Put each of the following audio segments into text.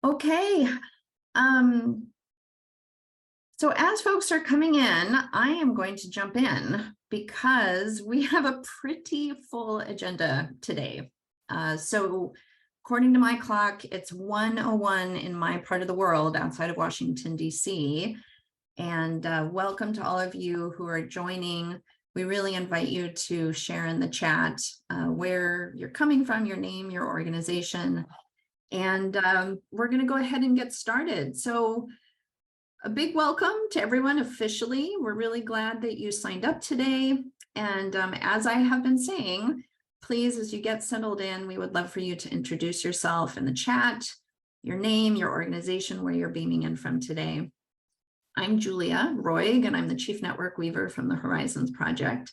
Okay. Um, so as folks are coming in, I am going to jump in because we have a pretty full agenda today. So according to my clock, it's 1:01 in my part of the world outside of Washington, D.C. And welcome to all of you who are joining. We really invite you to share in the chat where you're coming from, your name, your organization. And we're going to go ahead and get started. So a big welcome to everyone officially. We're really glad that you signed up today. And as I have been saying, please, as you get settled in, we would love for you to introduce yourself in the chat, your name, your organization, where you're beaming in from today. I'm Julia Roig, and I'm the Chief Network Weaver from the Horizons Project.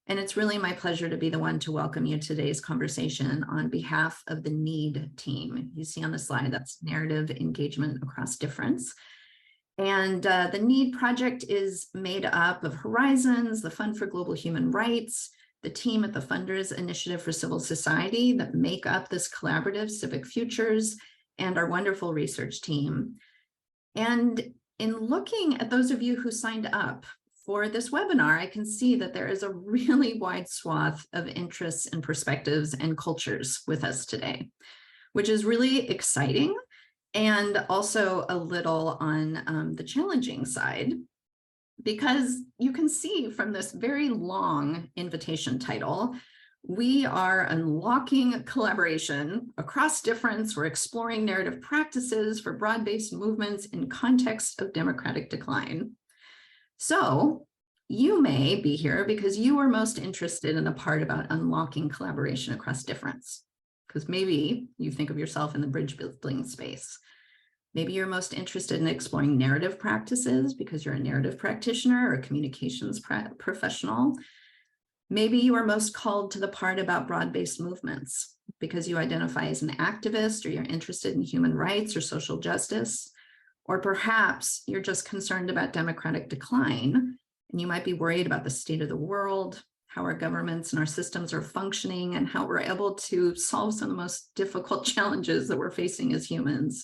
And it's really my pleasure to be the one to welcome you to today's conversation on behalf of the NEED team. You see on the slide, that's Narrative Engagement Across Difference. And the NEED project is made up of Horizons, the Fund for Global Human Rights, the team at the Funders Initiative for Civil Society that make up this collaborative Civic Futures, and our wonderful research team. And in looking at those of you who signed up for this webinar, I can see that there is a really wide swath of interests and perspectives and cultures with us today, which is really exciting and also a little on the challenging side, because you can see from this very long invitation title, we are unlocking collaboration across difference. We're exploring narrative practices for broad-based movements in context of democratic decline. So you may be here because you are most interested in the part about unlocking collaboration across difference, because maybe you think of yourself in the bridge building space. Maybe you're most interested in exploring narrative practices because you're a narrative practitioner or a communications professional. Maybe you are most called to the part about broad-based movements because you identify as an activist, or you're interested in human rights or social justice. Or perhaps you're just concerned about democratic decline, and you might be worried about the state of the world, how our governments and our systems are functioning, and how we're able to solve some of the most difficult challenges that we're facing as humans.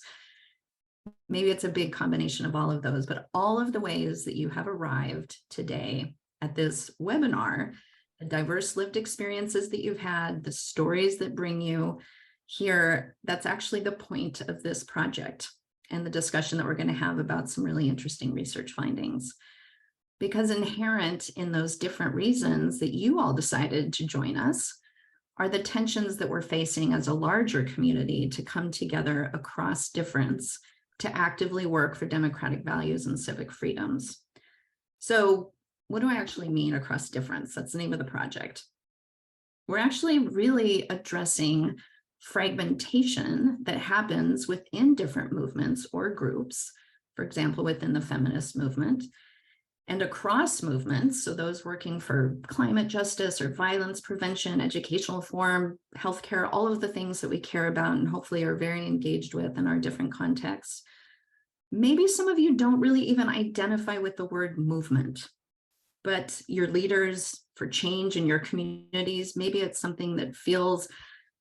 Maybe it's a big combination of all of those, but all of the ways that you have arrived today at this webinar, the diverse lived experiences that you've had, the stories that bring you here, that's actually the point of this project and the discussion that we're going to have about some really interesting research findings. Because inherent in those different reasons that you all decided to join us are the tensions that we're facing as a larger community to come together across difference to actively work for democratic values and civic freedoms. So what do I actually mean across difference? That's the name of the project. We're actually really addressing fragmentation that happens within different movements or groups, for example, within the feminist movement, and across movements, so those working for climate justice or violence prevention, educational reform, healthcare, all of the things that we care about and hopefully are very engaged with in our different contexts. Maybe some of you don't really even identify with the word movement, but your leaders for change in your communities, maybe it's something that feels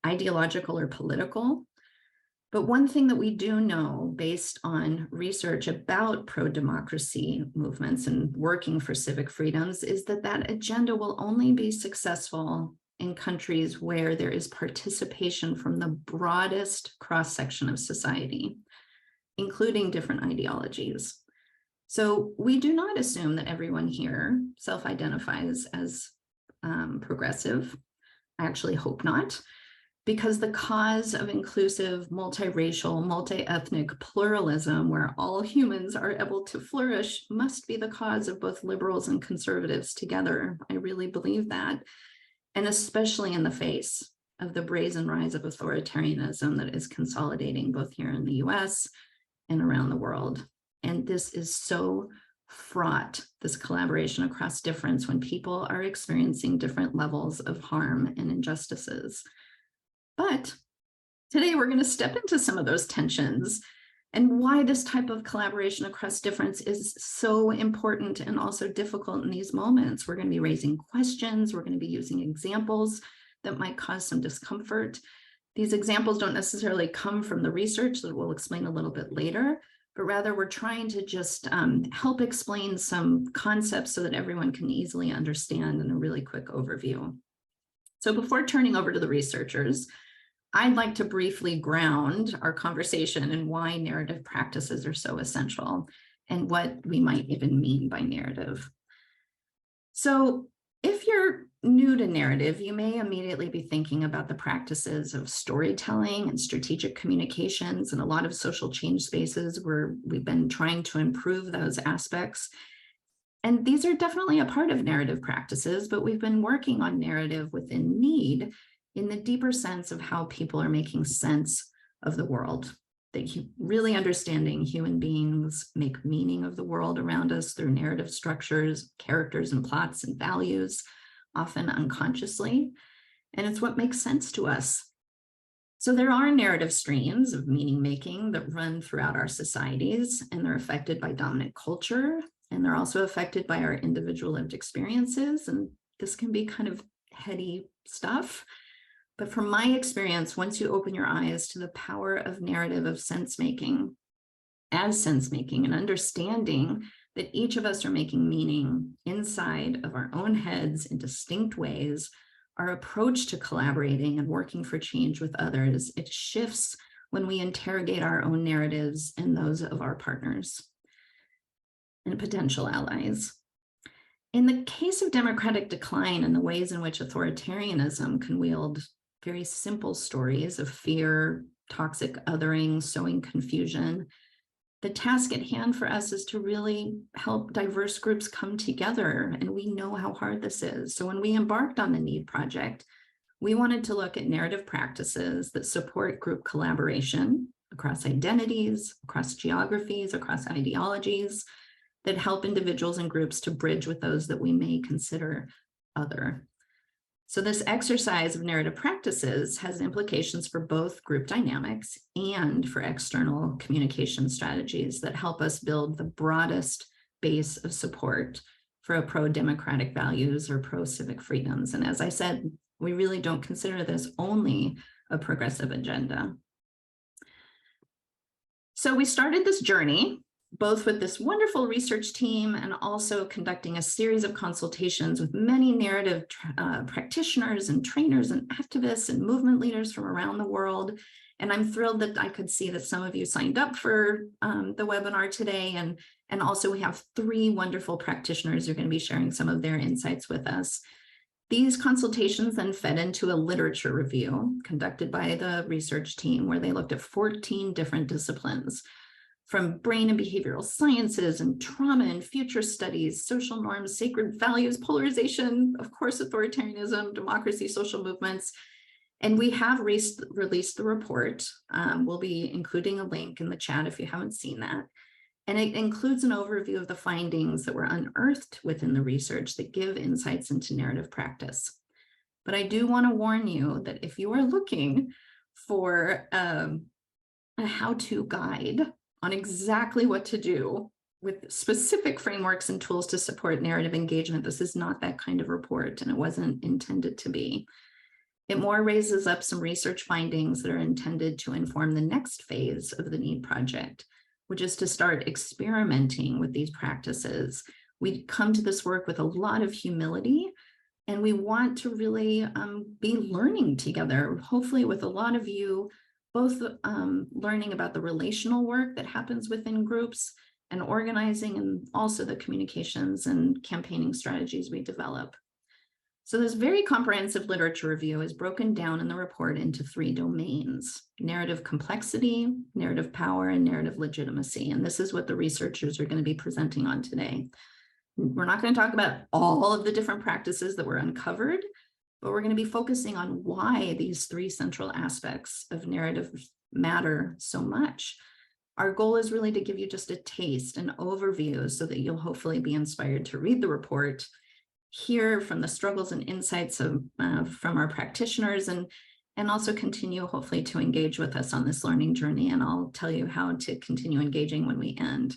ideological or political. But one thing that we do know based on research about pro-democracy movements and working for civic freedoms is that that agenda will only be successful in countries where there is participation from the broadest cross-section of society, including different ideologies. So we do not assume that everyone here self-identifies as progressive. I actually hope not, because the cause of inclusive, multiracial, multi-ethnic pluralism, where all humans are able to flourish, must be the cause of both liberals and conservatives together. I really believe that, and especially in the face of the brazen rise of authoritarianism that is consolidating both here in the US and around the world. And this is so fraught, this collaboration across difference, when people are experiencing different levels of harm and injustices. But today we're going to step into some of those tensions and why this type of collaboration across difference is so important and also difficult in these moments. We're going to be raising questions. We're going to be using examples that might cause some discomfort. These examples don't necessarily come from the research that we'll explain a little bit later, but rather we're trying to just help explain some concepts so that everyone can easily understand in a really quick overview. So before turning over to the researchers, I'd like to briefly ground our conversation in why narrative practices are so essential and what we might even mean by narrative. So if you're new to narrative, you may immediately be thinking about the practices of storytelling and strategic communications and a lot of social change spaces where we've been trying to improve those aspects. And these are definitely a part of narrative practices, but we've been working on narrative within need in the deeper sense of how people are making sense of the world. That really understanding human beings make meaning of the world around us through narrative structures, characters and plots and values, often unconsciously. And it's what makes sense to us. So there are narrative streams of meaning making that run throughout our societies, and they're affected by dominant culture, and they're also affected by our individual lived experiences. And this can be kind of heady stuff. But from my experience, once you open your eyes to the power of narrative of sense making, as sense making, and understanding that each of us are making meaning inside of our own heads in distinct ways, our approach to collaborating and working for change with others, it shifts when we interrogate our own narratives and those of our partners and potential allies. In the case of democratic decline and the ways in which authoritarianism can wield very simple stories of fear, toxic othering, sowing confusion, the task at hand for us is to really help diverse groups come together. And we know how hard this is. So when we embarked on the NEED project, we wanted to look at narrative practices that support group collaboration across identities, across geographies, across ideologies, that help individuals and groups to bridge with those that we may consider other. So this exercise of narrative practices has implications for both group dynamics and for external communication strategies that help us build the broadest base of support for pro-democratic values or pro-civic freedoms. And as I said, we really don't consider this only a progressive agenda. So we started this journey both with this wonderful research team and also conducting a series of consultations with many narrative practitioners and trainers and activists and movement leaders from around the world. And I'm thrilled that I could see that some of you signed up for the webinar today. And also we have 3 wonderful practitioners who are going to be sharing some of their insights with us. These consultations then fed into a literature review conducted by the research team where they looked at 14 different disciplines, from brain and behavioral sciences and trauma and future studies, social norms, sacred values, polarization, of course, authoritarianism, democracy, social movements. And we have released the report. We'll be including a link in the chat if you haven't seen that. And it includes an overview of the findings that were unearthed within the research that give insights into narrative practice. But I do want to warn you that if you are looking for a how-to guide on exactly what to do with specific frameworks and tools to support narrative engagement, this is not that kind of report, and it wasn't intended to be. It more raises up some research findings that are intended to inform the next phase of the NEED project, which is to start experimenting with these practices. We come to this work with a lot of humility, and we want to really be learning together, hopefully with a lot of you, both learning about the relational work that happens within groups and organizing, and also the communications and campaigning strategies we develop. So this very comprehensive literature review is broken down in the report into 3 domains: narrative complexity, narrative power, and narrative legitimacy. And this is what the researchers are going to be presenting on today. We're not going to talk about all of the different practices that were uncovered, but we're going to be focusing on why these 3 central aspects of narrative matter so much. Our goal is really to give you just a taste, an overview, so that you'll hopefully be inspired to read the report, hear from the struggles and insights of, from our practitioners, and also continue hopefully to engage with us on this learning journey. And I'll tell you how to continue engaging when we end.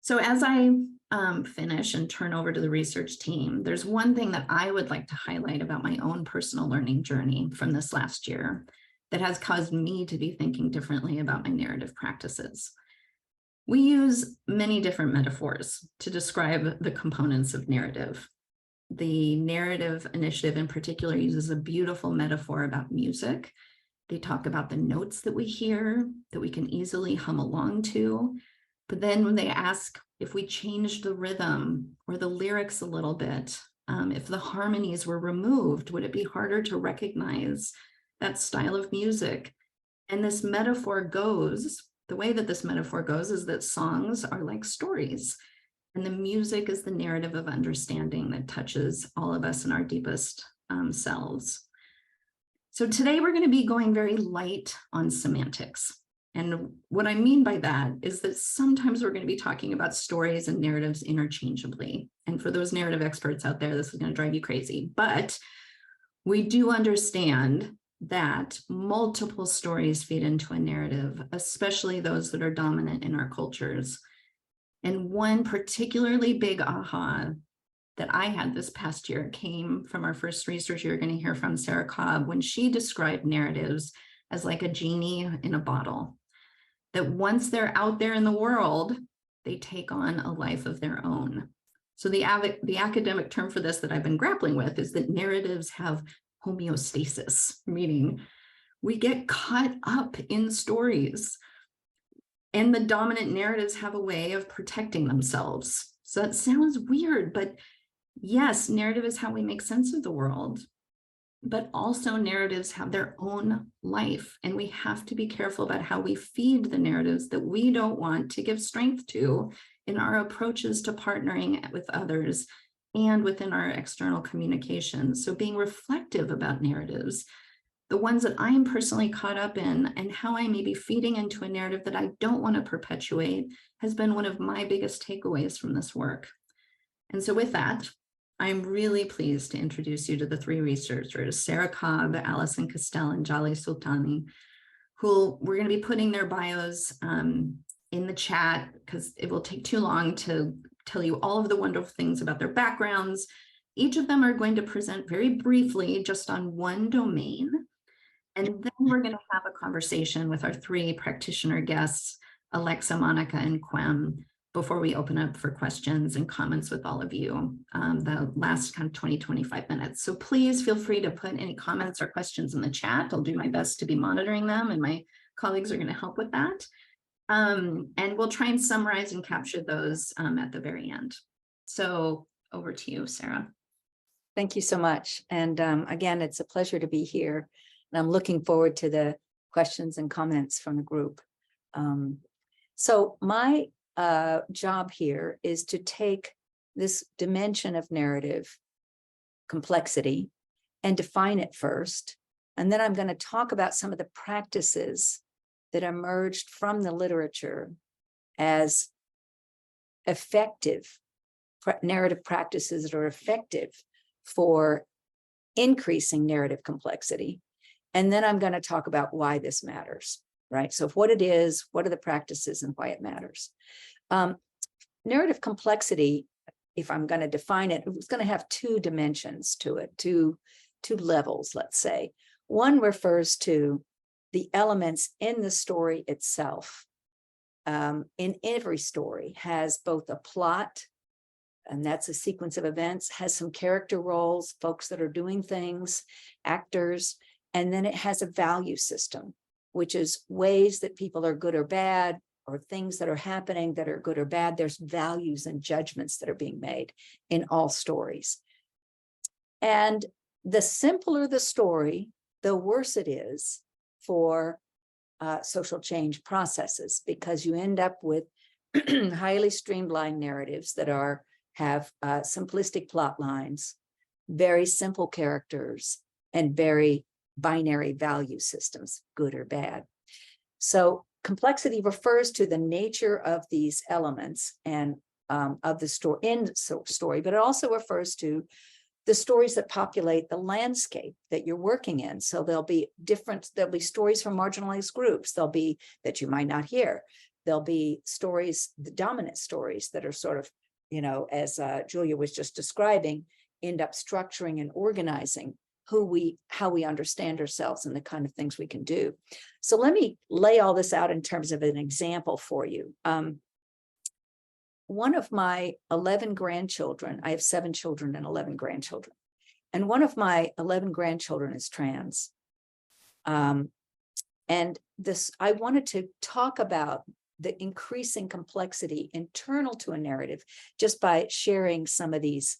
So as I finish and turn over to the research team, there's one thing that I would like to highlight about my own personal learning journey from this last year that has caused me to be thinking differently about my narrative practices. We use many different metaphors to describe the components of narrative. The narrative initiative in particular uses a beautiful metaphor about music. They talk about the notes that we hear, that we can easily hum along to. But then when they ask if we changed the rhythm or the lyrics a little bit, if the harmonies were removed, would it be harder to recognize that style of music? And this metaphor goes, the way that this metaphor goes is that songs are like stories, and the music is the narrative of understanding that touches all of us in our deepest selves. So today we're going to be going very light on semantics. And what I mean by that is that sometimes we're going to be talking about stories and narratives interchangeably. And for those narrative experts out there, this is going to drive you crazy. But we do understand that multiple stories feed into a narrative, especially those that are dominant in our cultures. And one particularly big aha that I had this past year came from our first researcher you're going to hear from, Sarah Cobb, when she described narratives as like a genie in a bottle, that once they're out there in the world, they take on a life of their own. So the academic term for this that I've been grappling with is that narratives have homeostasis, meaning we get caught up in stories, and the dominant narratives have a way of protecting themselves. So that sounds weird, but yes, narrative is how we make sense of the world, but also narratives have their own life, and we have to be careful about how we feed the narratives that we don't want to give strength to in our approaches to partnering with others and within our external communications. So being reflective about narratives, the ones that I am personally caught up in, and how I may be feeding into a narrative that I don't want to perpetuate, has been one of my biggest takeaways from this work. And so with that, I'm really pleased to introduce you to the three researchers, Sarah Cobb, Alison Castell, and Jali Sultani, who we're going to be putting their bios in the chat because it will take too long to tell you all of the wonderful things about their backgrounds. Each of them are going to present very briefly just on one domain. And then we're going to have a conversation with our three practitioner guests, Alexa, Monica, and Quem, before we open up for questions and comments with all of you, the last kind of 20-25 minutes. So please feel free to put any comments or questions in the chat. I'll do my best to be monitoring them, and my colleagues are going to help with that. And we'll try and summarize and capture those at the very end. So over to you, Sarah. Thank you so much. And again, it's a pleasure to be here. And I'm looking forward to the questions and comments from the group. So my job here is to take this dimension of narrative complexity and define it first. And then I'm going to talk about some of the practices that emerged from the literature as effective narrative practices that are effective for increasing narrative complexity. And then I'm going to talk about why this matters, right? So what it is, what are the practices, and why it matters. Narrative complexity, if I'm going to define it, it's going to have two dimensions to it, two levels, let's say. One refers to the elements in the story itself. In every story has both a plot, and that's a sequence of events, has some character roles, folks that are doing things, actors, and then it has a value system, which is ways that people are good or bad, or things that are happening that are good or bad. There's values and judgments that are being made in all stories. And the simpler the story, the worse it is for social change processes, because you end up with highly streamlined narratives that have simplistic plot lines, very simple characters, and very binary value systems, good or bad. So complexity refers to the nature of these elements and of the story, but it also refers to the stories that populate the landscape that you're working in. So there'll be stories from marginalized groups. There'll be that you might not hear. there'll be stories, the dominant stories that are sort of, you know, as Julia was just describing, end up structuring and organizing how we understand ourselves and the kind of things we can do. So let me lay all this out in terms of an example for you. One of my 11 grandchildren, I have 7 children and 11 grandchildren, and one of my 11 grandchildren is trans. And this, I wanted to talk about the increasing complexity internal to a narrative just by sharing some of these,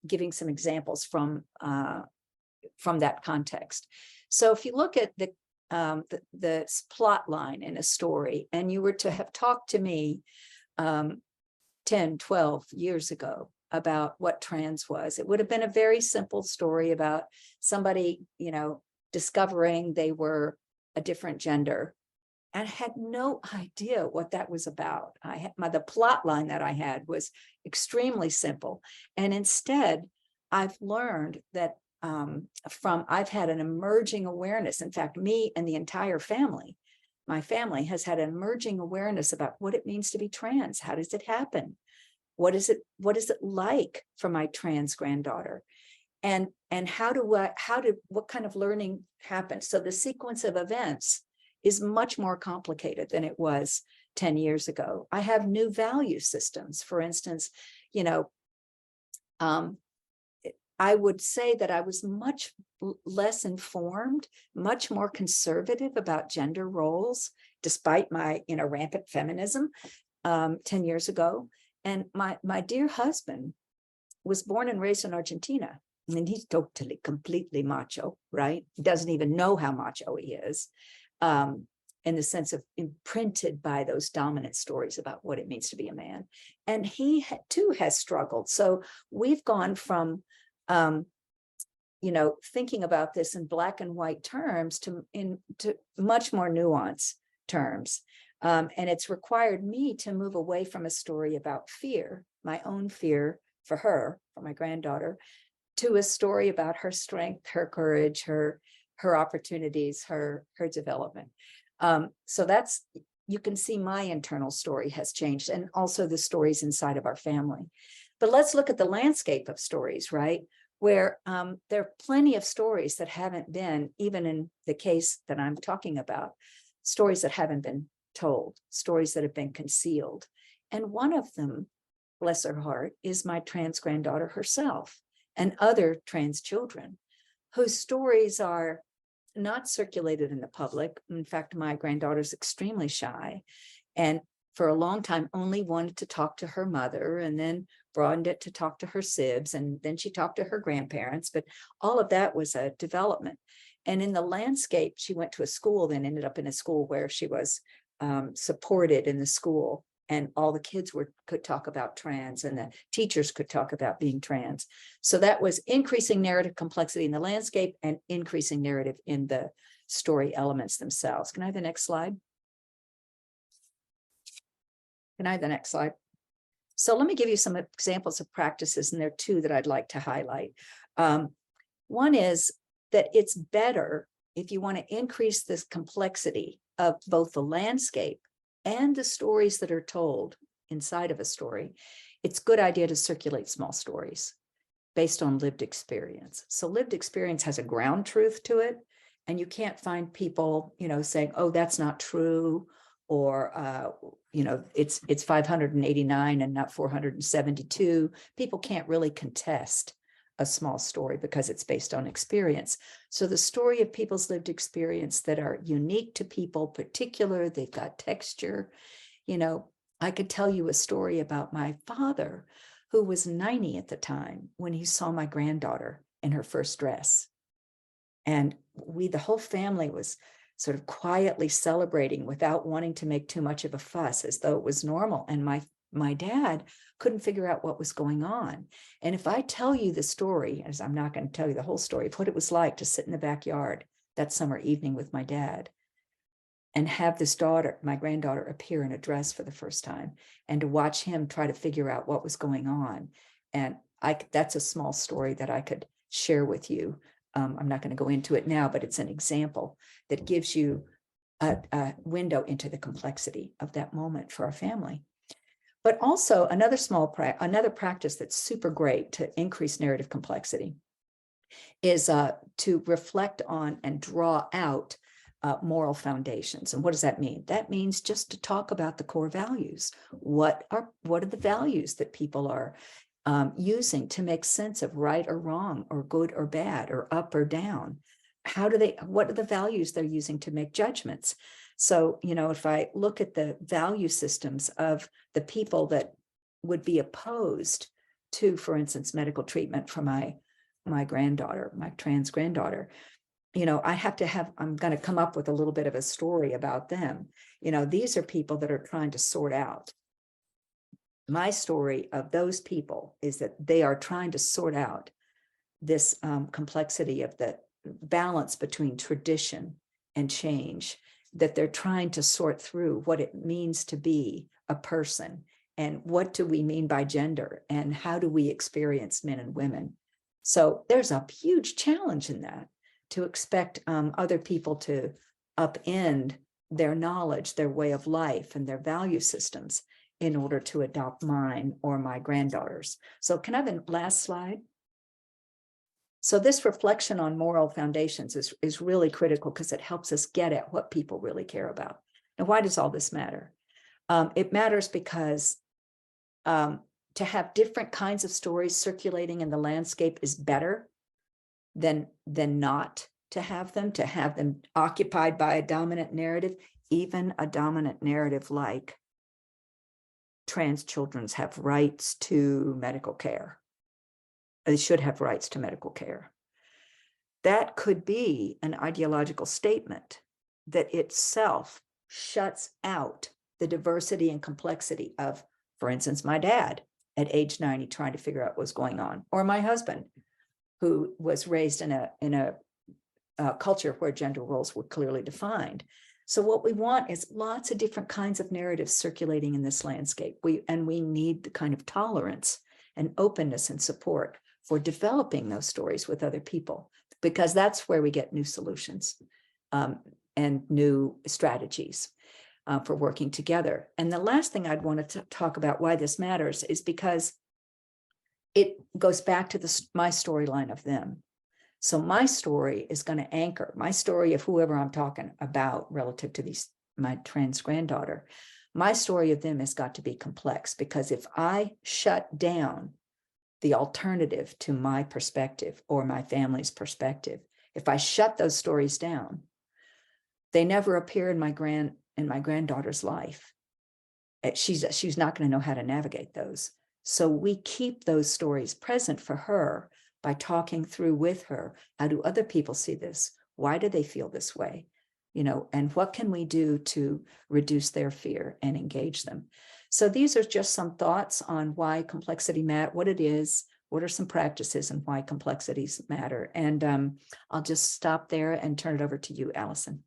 giving some examples from that context. So if you look at the plot line in a story, and you were to have talked to me 10, 12 years ago about what trans was, it would have been a very simple story about somebody, you know, discovering they were a different gender, and had no idea what that was about. The plot line that I had was extremely simple. And instead, I've learned that I've had an emerging awareness. In fact, me and the entire family, my family has had an emerging awareness about what it means to be trans. How does it happen? What is it like for my trans granddaughter? And what kind of learning happens? So the sequence of events is much more complicated than it was 10 years ago. I have new value systems. For instance, you know, I would say that I was much less informed, much more conservative about gender roles, despite my, you know, rampant feminism 10 years ago. And my dear husband was born and raised in Argentina. I mean, he's totally, completely macho, right? He doesn't even know how macho he is, in the sense of imprinted by those dominant stories about what it means to be a man. And he too has struggled. So we've gone from, you know, thinking about this in black and white terms to much more nuanced terms. And it's required me to move away from a story about fear, my own fear for her, for my granddaughter, to a story about her strength, her courage, her opportunities, her development. So that's, you can see my internal story has changed, and also the stories inside of our family. But let's look at the landscape of stories, right? Where there are plenty of stories that haven't been, even in the case that I'm talking about, stories that haven't been told, stories that have been concealed. And one of them, bless her heart, is my trans granddaughter herself, and other trans children whose stories are not circulated in the public. In fact, my granddaughter's extremely shy, and for a long time only wanted to talk to her mother, and then broadened it to talk to her sibs, and then she talked to her grandparents. But all of that was a development. And in the landscape, she went to a school, then ended up in a school where she was supported in the school, and all the kids could talk about trans, and the teachers could talk about being trans. So that was increasing narrative complexity in the landscape and increasing narrative in the story elements themselves. Can I have the next slide? Can I have the next slide? So let me give you some examples of practices, and there are 2 that I'd like to highlight. One is that it's better, if you want to increase this complexity of both the landscape and the stories that are told inside of a story, it's a good idea to circulate small stories based on lived experience. So lived experience has a ground truth to it, and you can't find people, you know, saying, oh, that's not true, or, you know, it's 589 and not 472. People can't really contest a small story because it's based on experience. So the story of people's lived experience that are unique to people, particular, they've got texture. You know, I could tell you a story about my father, who was 90 at the time when he saw my granddaughter in her first dress. And the whole family was sort of quietly celebrating without wanting to make too much of a fuss, as though it was normal. And my dad couldn't figure out what was going on. And if I tell you the story, as I'm not going to tell you the whole story, of what it was like to sit in the backyard that summer evening with my dad and have this daughter, my granddaughter, appear in a dress for the first time, and to watch him try to figure out what was going on. And that's a small story that I could share with you. I'm not going to go into it now, but it's an example that gives you a window into the complexity of that moment for our family. But also another practice that's super great to increase narrative complexity is to reflect on and draw out moral foundations. And what does that mean? That means just to talk about the core values. What are the values that people are using to make sense of right or wrong, or good or bad, or up or down? What are the values they're using to make judgments? So, if I look at the value systems of the people that would be opposed to, for instance, medical treatment for my granddaughter, my trans granddaughter, I'm going to come up with a little bit of a story about them. These are people that are trying to sort out. My story of those people is that they are trying to sort out this complexity of the balance between tradition and change, that they're trying to sort through what it means to be a person, and what do we mean by gender, and how do we experience men and women. So there's a huge challenge in that, to expect other people to upend their knowledge, their way of life, and their value systems in order to adopt mine or my granddaughter's. So can I have the last slide? So this reflection on moral foundations is really critical, because it helps us get at what people really care about. And why does all this matter? It matters because to have different kinds of stories circulating in the landscape is better than not to have them occupied by a dominant narrative, even a dominant narrative like trans children have rights to medical care. They should have rights to medical care. That could be an ideological statement that itself shuts out the diversity and complexity of, for instance, my dad at age 90 trying to figure out what's going on, or my husband, who was raised in a culture where gender roles were clearly defined. So what we want is lots of different kinds of narratives circulating in this landscape. We need the kind of tolerance and openness and support for developing those stories with other people, because that's where we get new solutions and new strategies for working together. And the last thing I'd want to talk about why this matters is because it goes back to my storyline of them. So my story is going to anchor my story of whoever I'm talking about relative to my trans granddaughter. My story of them has got to be complex, because if I shut down the alternative to my perspective or my family's perspective, if I shut those stories down, they never appear in my granddaughter's life. She's not going to know how to navigate those. So we keep those stories present for her by talking through with her. How do other people see this? Why do they feel this way? And what can we do to reduce their fear and engage them? So these are just some thoughts on why complexity matters, what it is, what are some practices, and why complexities matter. And I'll just stop there and turn it over to you, Allison.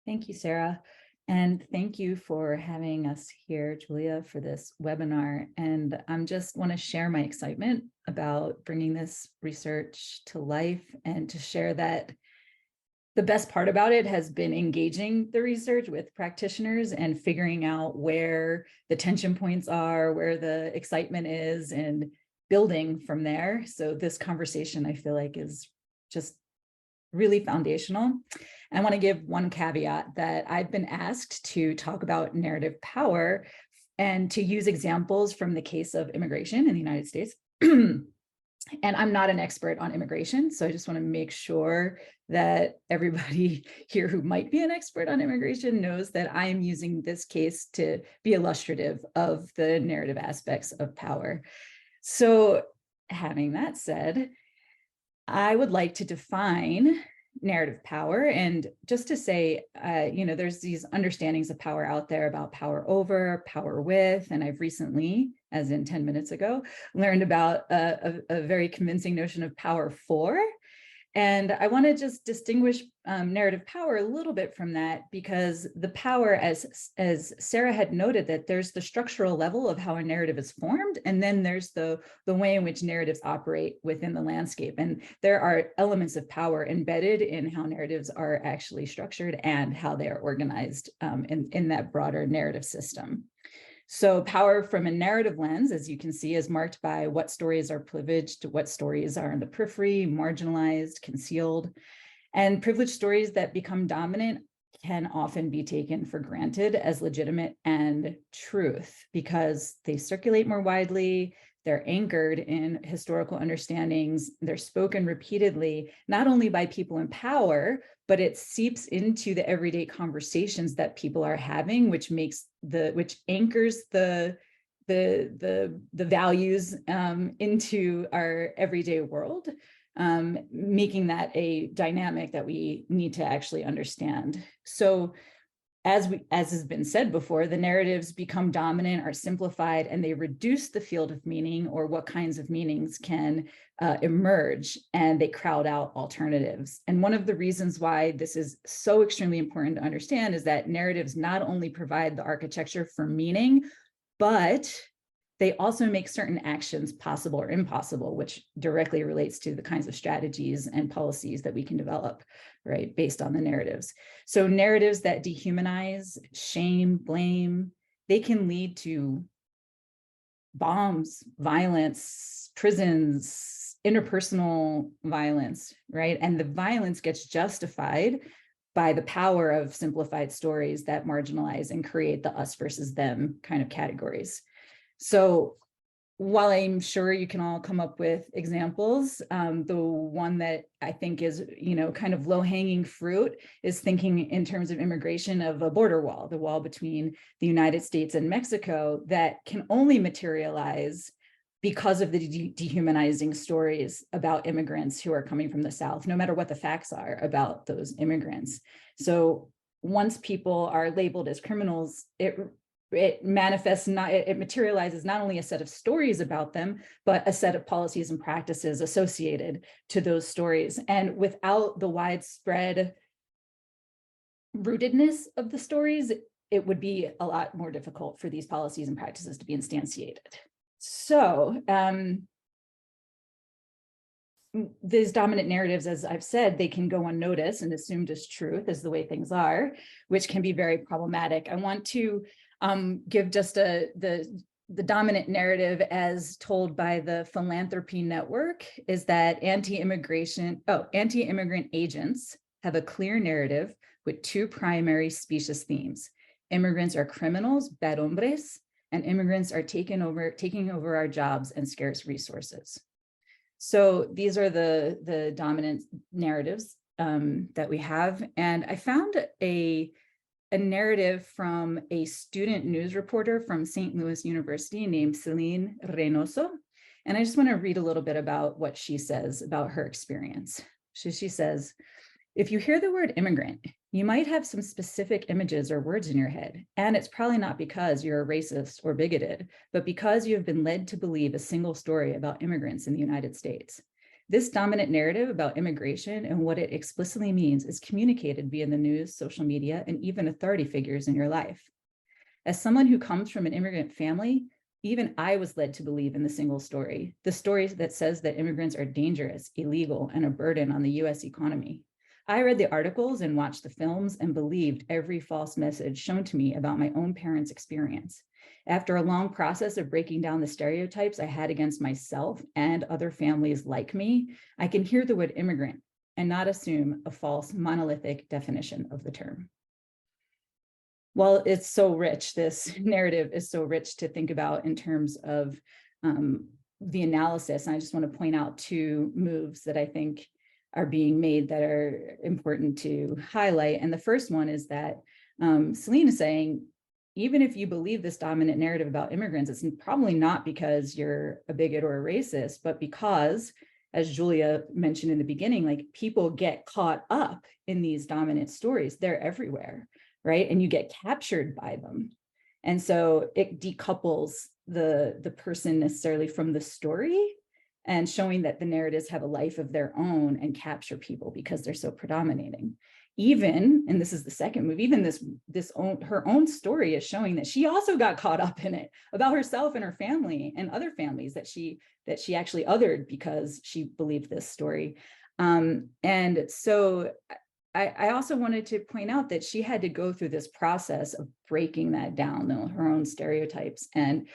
Thank you, Sarah. And thank you for having us here, Julia, for this webinar. And I'm just want to share my excitement about bringing this research to life, and to share that the best part about it has been engaging the research with practitioners and figuring out where the tension points are, where the excitement is, and building from there. So this conversation, I feel like, is just really foundational. I want to give one caveat that I've been asked to talk about narrative power and to use examples from the case of immigration in the United States. And I'm not an expert on immigration, so I just want to make sure that everybody here who might be an expert on immigration knows that I am using this case to be illustrative of the narrative aspects of power. So having that said, I would like to define narrative power. And just to say, there's these understandings of power out there about power over, power with, and I've recently, as in 10 minutes ago, learned about a very convincing notion of power for. And I want to just distinguish narrative power a little bit from that, because the power, as Sarah had noted, that there's the structural level of how a narrative is formed, and then there's the way in which narratives operate within the landscape. And there are elements of power embedded in how narratives are actually structured and how they are organized in that broader narrative system. So power from a narrative lens, as you can see, is marked by what stories are privileged, what stories are in the periphery, marginalized, concealed. And privileged stories that become dominant can often be taken for granted as legitimate and truth because they circulate more widely, they're anchored in historical understandings, they're spoken repeatedly, not only by people in power, but it seeps into the everyday conversations that people are having, which anchors the values into our everyday world, making that a dynamic that we need to actually understand. So as has been said before, the narratives become dominant, are simplified, and they reduce the field of meaning or what kinds of meanings can emerge, and they crowd out alternatives. And one of the reasons why this is so extremely important to understand is that narratives not only provide the architecture for meaning, but they also make certain actions possible or impossible, which directly relates to the kinds of strategies and policies that we can develop, right, based on the narratives. So narratives that dehumanize, shame, blame, they can lead to bombs, violence, prisons, interpersonal violence, right? And the violence gets justified by the power of simplified stories that marginalize and create the us versus them kind of categories. So while I'm sure you can all come up with examples, the one that I think is, kind of low-hanging fruit is thinking in terms of immigration of a border wall, the wall between the United States and Mexico that can only materialize because of the dehumanizing stories about immigrants who are coming from the South, no matter what the facts are about those immigrants. So once people are labeled as criminals, it materializes not only a set of stories about them, but a set of policies and practices associated to those stories. And without the widespread rootedness of the stories, it would be a lot more difficult for these policies and practices to be instantiated. So these dominant narratives, as I've said, they can go unnoticed and assumed as truth, as the way things are, which can be very problematic. I want to give just the dominant narrative as told by the Philanthropy Network is that anti-immigrant agents have a clear narrative with two primary specious themes. Immigrants are criminals, bad hombres, and immigrants are taking over our jobs and scarce resources. So these are the dominant narratives that we have. And I found a narrative from a student news reporter from St. Louis University named Celine Reynoso. And I just want to read a little bit about what she says about her experience. She says, if you hear the word immigrant, you might have some specific images or words in your head. And it's probably not because you're a racist or bigoted, but because you have been led to believe a single story about immigrants in the United States. This dominant narrative about immigration and what it explicitly means is communicated via the news, social media, and even authority figures in your life. As someone who comes from an immigrant family, even I was led to believe in the single story, the story that says that immigrants are dangerous, illegal, and a burden on the US economy. I read the articles and watched the films and believed every false message shown to me about my own parents' experience. After a long process of breaking down the stereotypes I had against myself and other families like me, I can hear the word immigrant and not assume a false monolithic definition of the term. Well, it's so rich, this narrative is so rich to think about in terms of the analysis. And I just want to point out two moves that I think are being made that are important to highlight. And the first one is that Celine is saying, even if you believe this dominant narrative about immigrants, it's probably not because you're a bigot or a racist, but because, as Julia mentioned in the beginning, like people get caught up in these dominant stories. They're everywhere, right? And you get captured by them. And so it decouples the person necessarily from the story and showing that the narratives have a life of their own and capture people because they're so predominating. Even, and this is the second move, even her own story is showing that she also got caught up in it about herself and her family and other families that she actually othered because she believed this story. And so I also wanted to point out that she had to go through this process of breaking that down, her own stereotypes. And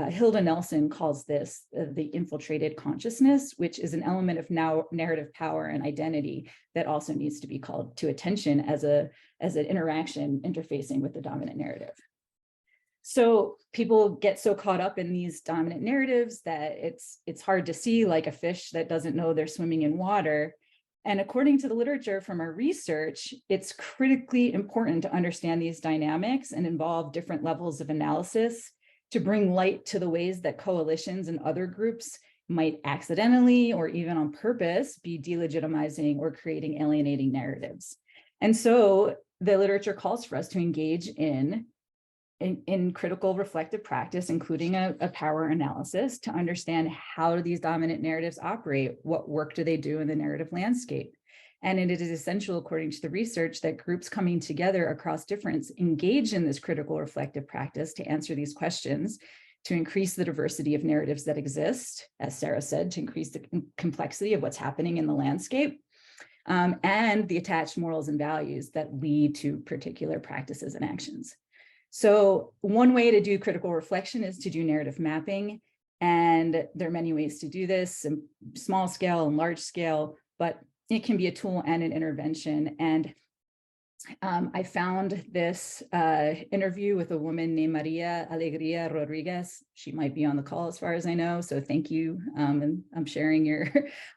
Hilda Nelson calls this the infiltrated consciousness, which is an element of narrative power and identity that also needs to be called to attention as an interaction interfacing with the dominant narrative. So people get so caught up in these dominant narratives that it's hard to see, like a fish that doesn't know they're swimming in water. And according to the literature from our research, it's critically important to understand these dynamics and involve different levels of analysis to bring light to the ways that coalitions and other groups might accidentally or even on purpose be delegitimizing or creating alienating narratives. And so the literature calls for us to engage in critical reflective practice, including a power analysis, to understand how do these dominant narratives operate, what work do they do in the narrative landscape. And it is essential, according to the research, that groups coming together across difference engage in this critical reflective practice to answer these questions, to increase the diversity of narratives that exist, as Sarah said, to increase the complexity of what's happening in the landscape, and the attached morals and values that lead to particular practices and actions. So one way to do critical reflection is to do narrative mapping. And there are many ways to do this, small scale and large scale, but it can be a tool and an intervention. And I found this interview with a woman named Maria Alegría Rodriguez. She might be on the call as far as I know, so thank you. And I'm sharing your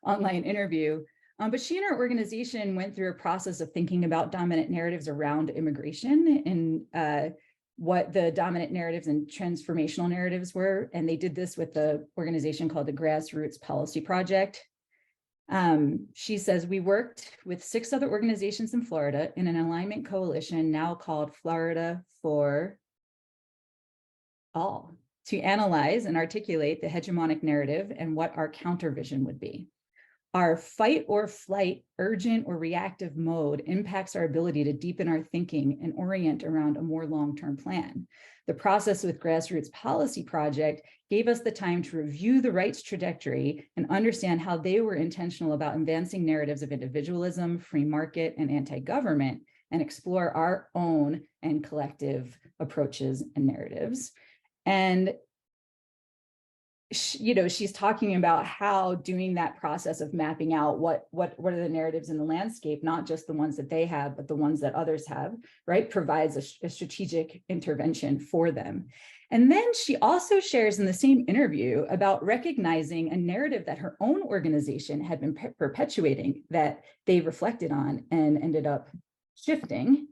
online interview. But she and her organization went through a process of thinking about dominant narratives around immigration and what the dominant narratives and transformational narratives were. And they did this with the organization called the Grassroots Policy Project. She says, we worked with 6 other organizations in Florida in an alignment coalition now called Florida for All, to analyze and articulate the hegemonic narrative and what our countervision would be. Our fight or flight, urgent or reactive mode impacts our ability to deepen our thinking and orient around a more long-term plan. The process with Grassroots Policy Project gave us the time to review the rights trajectory and understand how they were intentional about advancing narratives of individualism, free market, and anti-government, and explore our own and collective approaches and narratives. And she's talking about how doing that process of mapping out what are the narratives in the landscape, not just the ones that they have, but the ones that others have, right, provides a strategic intervention for them. And then she also shares in the same interview about recognizing a narrative that her own organization had been perpetuating that they reflected on and ended up shifting.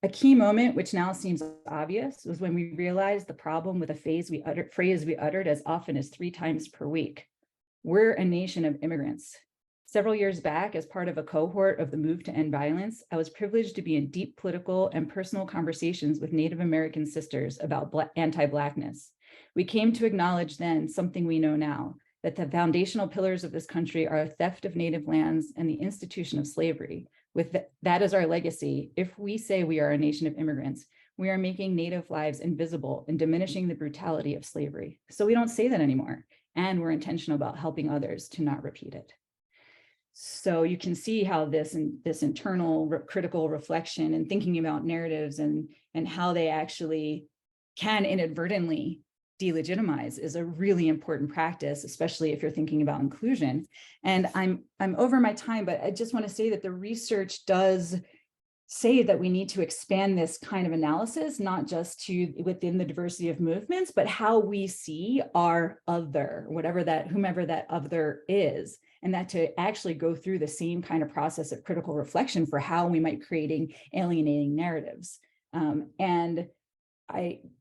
A key moment, which now seems obvious, was when we realized the problem with a phrase we uttered as often as 3 times per week. We're a nation of immigrants. Several years back, as part of a cohort of the Move to End Violence, I was privileged to be in deep political and personal conversations with Native American sisters about anti-Blackness. We came to acknowledge then something we know now, that the foundational pillars of this country are a theft of native lands and the institution of slavery. With that as our legacy, if we say we are a nation of immigrants, we are making Native lives invisible and diminishing the brutality of slavery. So we don't say that anymore. And we're intentional about helping others to not repeat it. So you can see how this internal critical reflection and thinking about narratives and how they actually can inadvertently delegitimize is a really important practice, especially if you're thinking about inclusion. And I'm over my time, but I just want to say that the research does say that we need to expand this kind of analysis, not just to within the diversity of movements, but how we see our other, whomever that other is, and that to actually go through the same kind of process of critical reflection for how we might creating alienating narratives.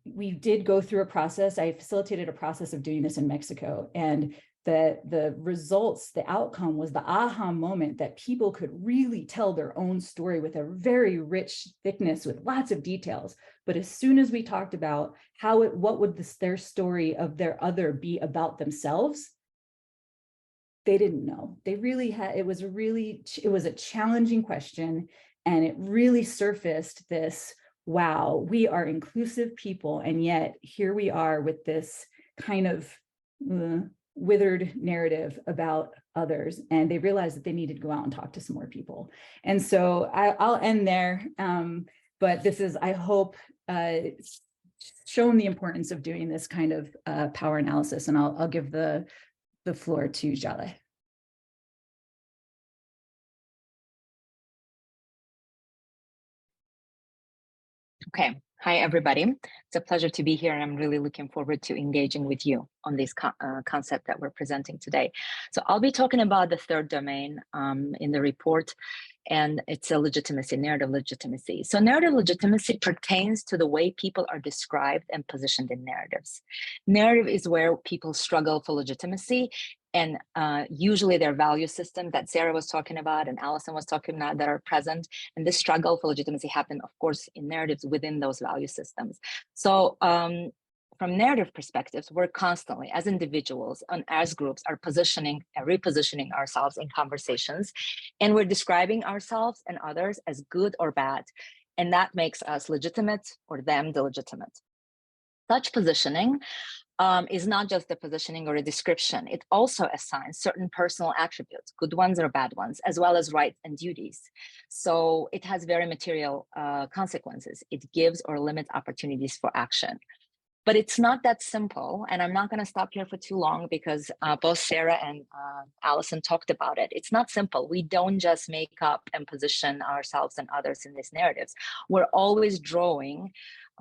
We did go through a process. I facilitated a process of doing this in Mexico, and the results, the outcome was the aha moment that people could really tell their own story with a very rich thickness with lots of details. But as soon as we talked about what would their story of their other be about themselves, they didn't know. They really had, it was a challenging question, and it really surfaced this, wow, we are inclusive people, and yet here we are with this kind of withered narrative about others, and they realized that they needed to go out and talk to some more people. And so I'll end there, but this is, I hope, shown the importance of doing this kind of power analysis, and I'll give the floor to Jale. Okay. Hi, everybody. It's a pleasure to be here, and I'm really looking forward to engaging with you on this concept that we're presenting today. So I'll be talking about the third domain in the report, and it's a legitimacy, narrative legitimacy. So narrative legitimacy pertains to the way people are described and positioned in narratives. Narrative is where people struggle for legitimacy, and usually their value system that Sarah was talking about and Allison was talking about that are present. And this struggle for legitimacy happened, of course, in narratives within those value systems. So from narrative perspectives, we're constantly, as individuals and as groups, are positioning and repositioning ourselves in conversations. And we're describing ourselves and others as good or bad. And that makes us legitimate or them illegitimate. Such positioning is not just a positioning or a description. It also assigns certain personal attributes, good ones or bad ones, as well as rights and duties. So it has very material consequences. It gives or limits opportunities for action. But it's not that simple, and I'm not going to stop here for too long because both Sarah and Allison talked about it. It's not simple. We don't just make up and position ourselves and others in these narratives. We're always drawing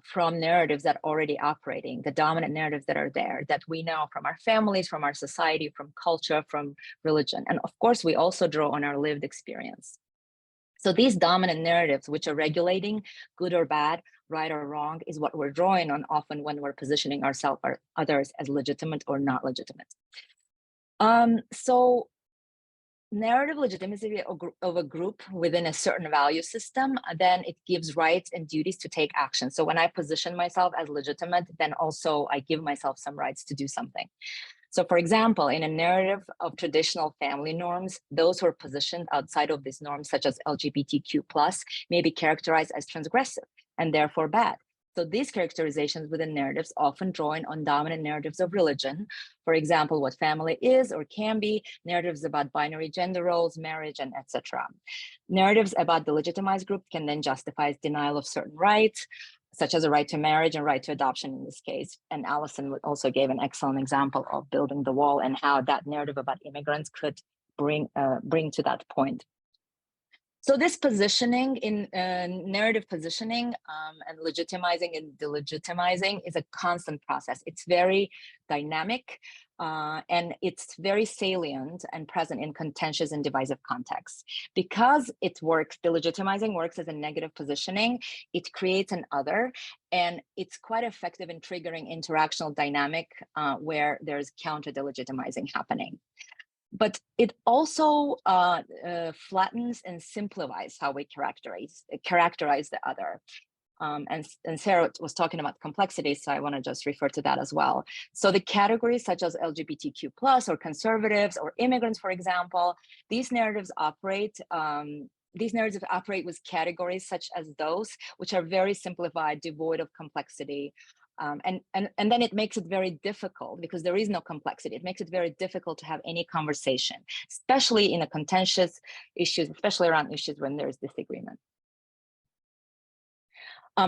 from narratives that are already operating, the dominant narratives that are there, that we know from our families, from our society, from culture, from religion. And of course, we also draw on our lived experience. So these dominant narratives, which are regulating good or bad, right or wrong, is what we're drawing on often when we're positioning ourselves or others as legitimate or not legitimate. So narrative legitimacy of a group within a certain value system, then it gives rights and duties to take action. So when I position myself as legitimate, then also I give myself some rights to do something. So for example, in a narrative of traditional family norms, those who are positioned outside of these norms, such as LGBTQ+, may be characterized as transgressive and therefore bad. So these characterizations within narratives often drawing on dominant narratives of religion. For example, what family is or can be, narratives about binary gender roles, marriage, and etc. Narratives about the legitimized group can then justify denial of certain rights, such as a right to marriage and right to adoption in this case. And Allison also gave an excellent example of building the wall and how that narrative about immigrants could bring to that point. So this positioning in narrative positioning and legitimizing and delegitimizing is a constant process. It's very dynamic and it's very salient and present in contentious and divisive contexts. Because it works, delegitimizing works as a negative positioning, it creates an other, and it's quite effective in triggering interactional dynamic where there's counter delegitimizing happening. But it also flattens and simplifies how we characterize the other. And Sarah was talking about complexity, so I want to just refer to that as well. So the categories such as LGBTQ+ or conservatives or immigrants, for example, these narratives operate with categories such as those, which are very simplified, devoid of complexity. And then it makes it very difficult because there is no complexity. It makes it very difficult to have any conversation, especially in a contentious issues, especially around issues when there is disagreement.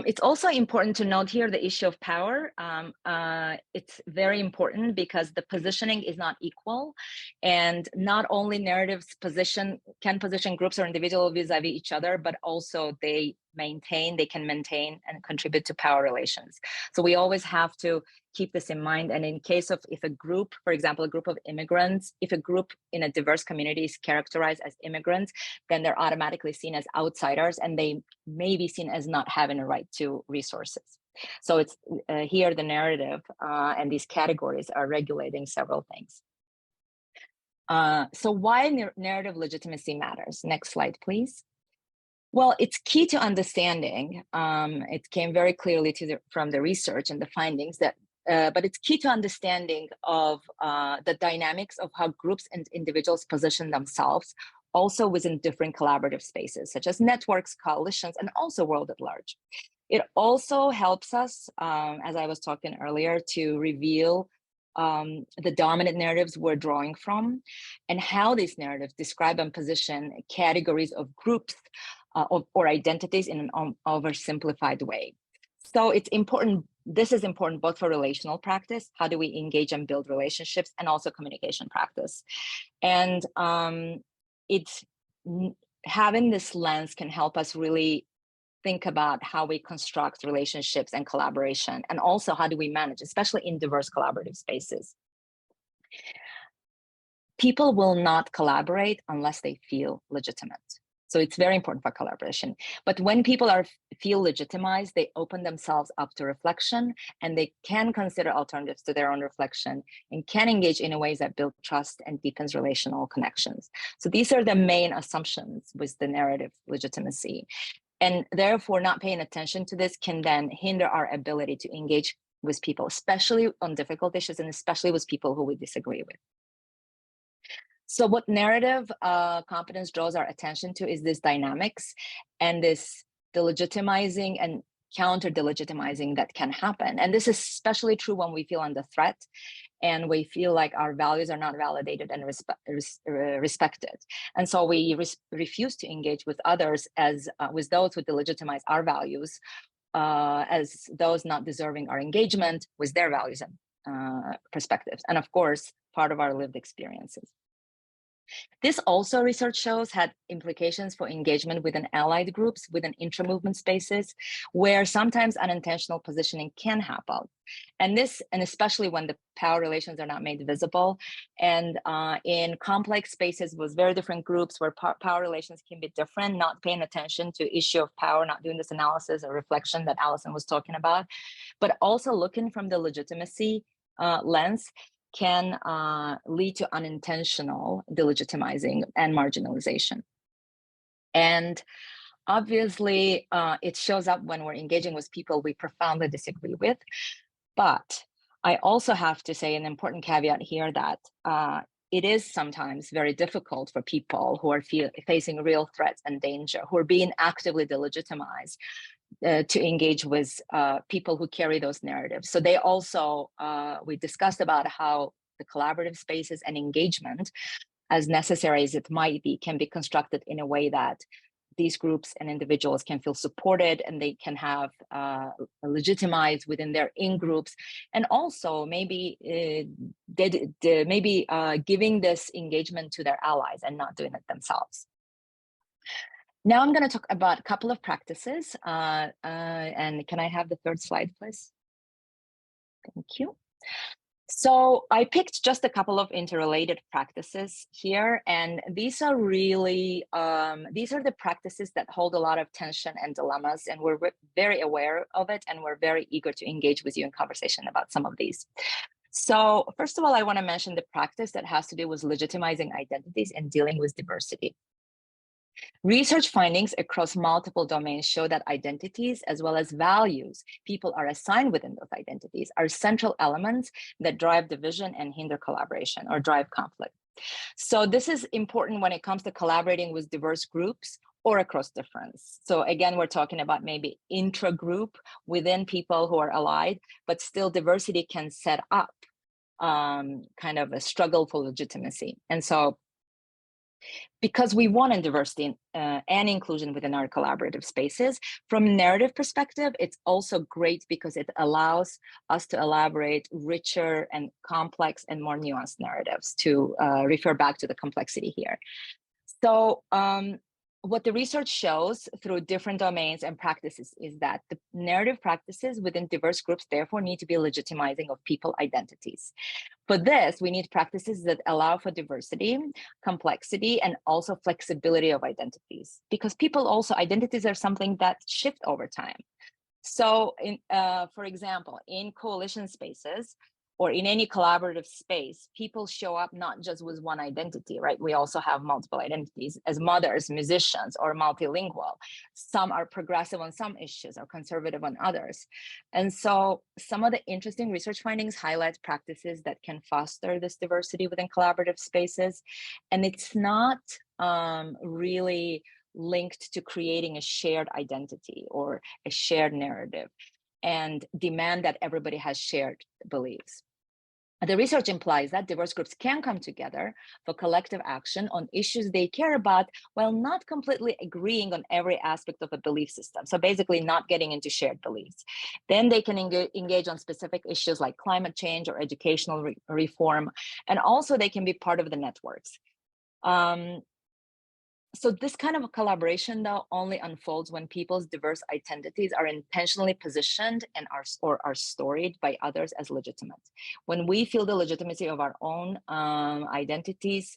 It's also important to note here the issue of power. It's very important because the positioning is not equal, and not only narratives can position groups or individuals vis-a-vis each other, but also they can maintain and contribute to power relations. So we always have to keep this in mind. And in case of if a group, for example, a group of immigrants, if a group in a diverse community is characterized as immigrants, then they're automatically seen as outsiders and they may be seen as not having a right to resources. So it's here the narrative and these categories are regulating several things. So why narrative legitimacy matters? Next slide, please. Well, it's key to understanding. It came very clearly from the research and the findings that, but it's key to understanding of the dynamics of how groups and individuals position themselves also within different collaborative spaces, such as networks, coalitions, and also world at large. It also helps us, as I was talking earlier, to reveal the dominant narratives we're drawing from and how these narratives describe and position categories of groups or identities in an oversimplified way. So it's important, this is important both for relational practice, how do we engage and build relationships, and also communication practice. And having this lens can help us really think about how we construct relationships and collaboration, and also how do we manage, especially in diverse collaborative spaces. People will not collaborate unless they feel legitimate. So it's very important for collaboration. But when people feel legitimized, they open themselves up to reflection, and they can consider alternatives to their own reflection and can engage in ways that build trust and deepens relational connections. So these are the main assumptions with the narrative legitimacy. And therefore, not paying attention to this can then hinder our ability to engage with people, especially on difficult issues, and especially with people who we disagree with. So what narrative competence draws our attention to is this dynamics and this delegitimizing and counter-delegitimizing that can happen. And this is especially true when we feel under threat and we feel like our values are not validated and respected. And so we refuse to engage with others as with those who delegitimize our values as those not deserving our engagement with their values and perspectives. And of course, part of our lived experiences. This also, research shows, had implications for engagement within allied groups, within intra-movement spaces, where sometimes unintentional positioning can happen. And especially when the power relations are not made visible. And in complex spaces with very different groups where power relations can be different, not paying attention to issue of power, not doing this analysis or reflection that Allison was talking about, but also looking from the legitimacy lens, can lead to unintentional delegitimizing and marginalization. And obviously, it shows up when we're engaging with people we profoundly disagree with. But I also have to say an important caveat here that it is sometimes very difficult for people who are facing real threats and danger, who are being actively delegitimized, to engage with people who carry those narratives. So they also, we discussed about how the collaborative spaces and engagement, as necessary as it might be, can be constructed in a way that these groups and individuals can feel supported and they can have legitimized within their in-groups, and also maybe giving this engagement to their allies and not doing it themselves. Now I'm going to talk about a couple of practices, and can I have the third slide, please? Thank you. So I picked just a couple of interrelated practices here, and these are really, these are the practices that hold a lot of tension and dilemmas, and we're very aware of it, and we're very eager to engage with you in conversation about some of these. So first of all, I want to mention the practice that has to do with legitimizing identities and dealing with diversity. Research findings across multiple domains show that identities, as well as values people are assigned within those identities, are central elements that drive division and hinder collaboration or drive conflict. So this is important when it comes to collaborating with diverse groups or across difference. So again, we're talking about maybe intra-group within people who are allied, but still diversity can set up kind of a struggle for legitimacy. And so because we want diversity and inclusion within our collaborative spaces, from a narrative perspective, it's also great because it allows us to elaborate richer and complex and more nuanced narratives, to refer back to the complexity here. So what the research shows through different domains and practices is that the narrative practices within diverse groups therefore need to be legitimizing of people identities. For this, we need practices that allow for diversity, complexity, and also flexibility of identities, because people also, identities are something that shift over time. So for example, in coalition spaces, or in any collaborative space, people show up not just with one identity, right? We also have multiple identities as mothers, musicians, or multilingual. Some are progressive on some issues or conservative on others. And so some of the interesting research findings highlight practices that can foster this diversity within collaborative spaces. And it's not really linked to creating a shared identity or a shared narrative and demand that everybody has shared beliefs. The research implies that diverse groups can come together for collective action on issues they care about while not completely agreeing on every aspect of a belief system. So basically not getting into shared beliefs. Then they can engage on specific issues like climate change or educational reform. And also they can be part of the networks. So this kind of a collaboration, though, only unfolds when people's diverse identities are intentionally positioned and are storied by others as legitimate. When we feel the legitimacy of our own identities,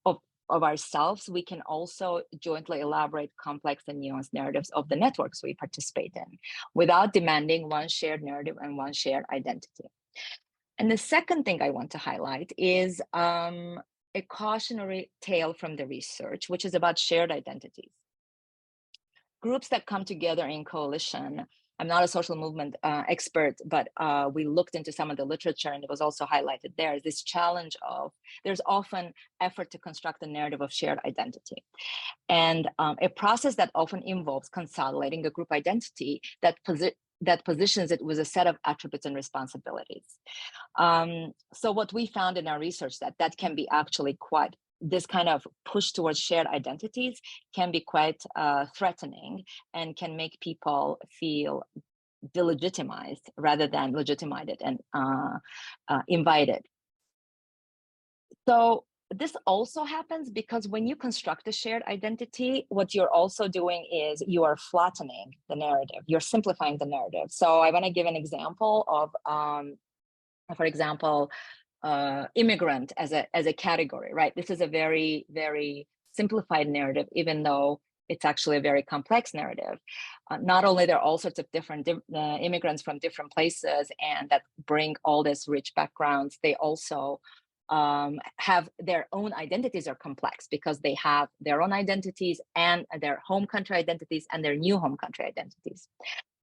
of ourselves, we can also jointly elaborate complex and nuanced narratives of the networks we participate in, without demanding one shared narrative and one shared identity. And the second thing I want to highlight is a cautionary tale from the research, which is about shared identities. Groups that come together in coalition, I'm not a social movement expert, but we looked into some of the literature and it was also highlighted there, this challenge of, there's often effort to construct a narrative of shared identity. And a process that often involves consolidating a group identity that positions it with a set of attributes and responsibilities. So what we found in our research that can be actually quite, this kind of push towards shared identities can be quite threatening and can make people feel delegitimized rather than legitimized and invited. So this also happens because when you construct a shared identity, what you're also doing is you are flattening the narrative, you're simplifying the narrative. So I want to give an example of, for example, immigrant as a category, right? This is a very, very simplified narrative, even though it's actually a very complex narrative. Not only there are all sorts of different immigrants from different places and that bring all this rich backgrounds, they also have their own identities are complex because they have their own identities and their home country identities and their new home country identities.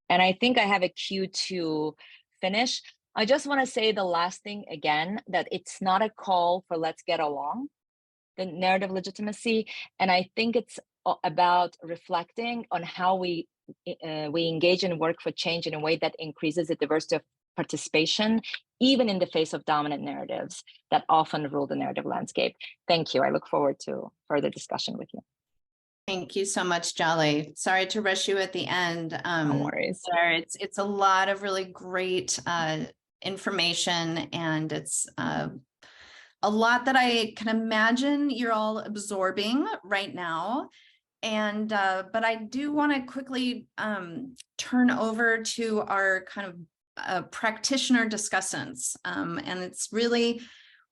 And I think I have a cue to finish. I just want to say the last thing again, that it's not a call for let's get along, the narrative legitimacy. And I think it's about reflecting on how we engage and work for change in a way that increases the diversity of participation, even in the face of dominant narratives that often rule the narrative landscape. Thank you. I look forward to further discussion with you. Thank you so much, Jolly. Sorry to rush you at the end. No worries. It's a lot of really great information, and it's a lot that I can imagine you're all absorbing right now. And but I do want to quickly turn over to our kind of practitioner discussants. And it's really,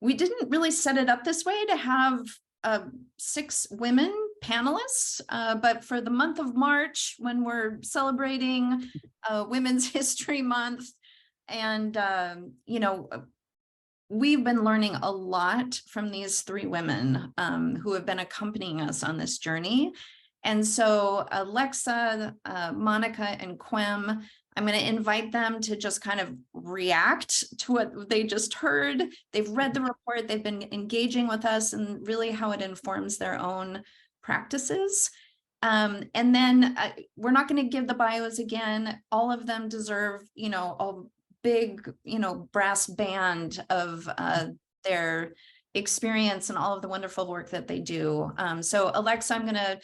we didn't really set it up this way to have 6 women panelists, but for the month of March, when we're celebrating Women's History Month, and you know, we've been learning a lot from these 3 women who have been accompanying us on this journey. And so Alexa, Monica, and Quem, I'm going to invite them to just kind of react to what they just heard. They've read the report, they've been engaging with us, and really how it informs their own practices. And then we're not going to give the bios again. All of them deserve, you know, a big, you know, brass band of their experience and all of the wonderful work that they do. So Alexa, I'm going to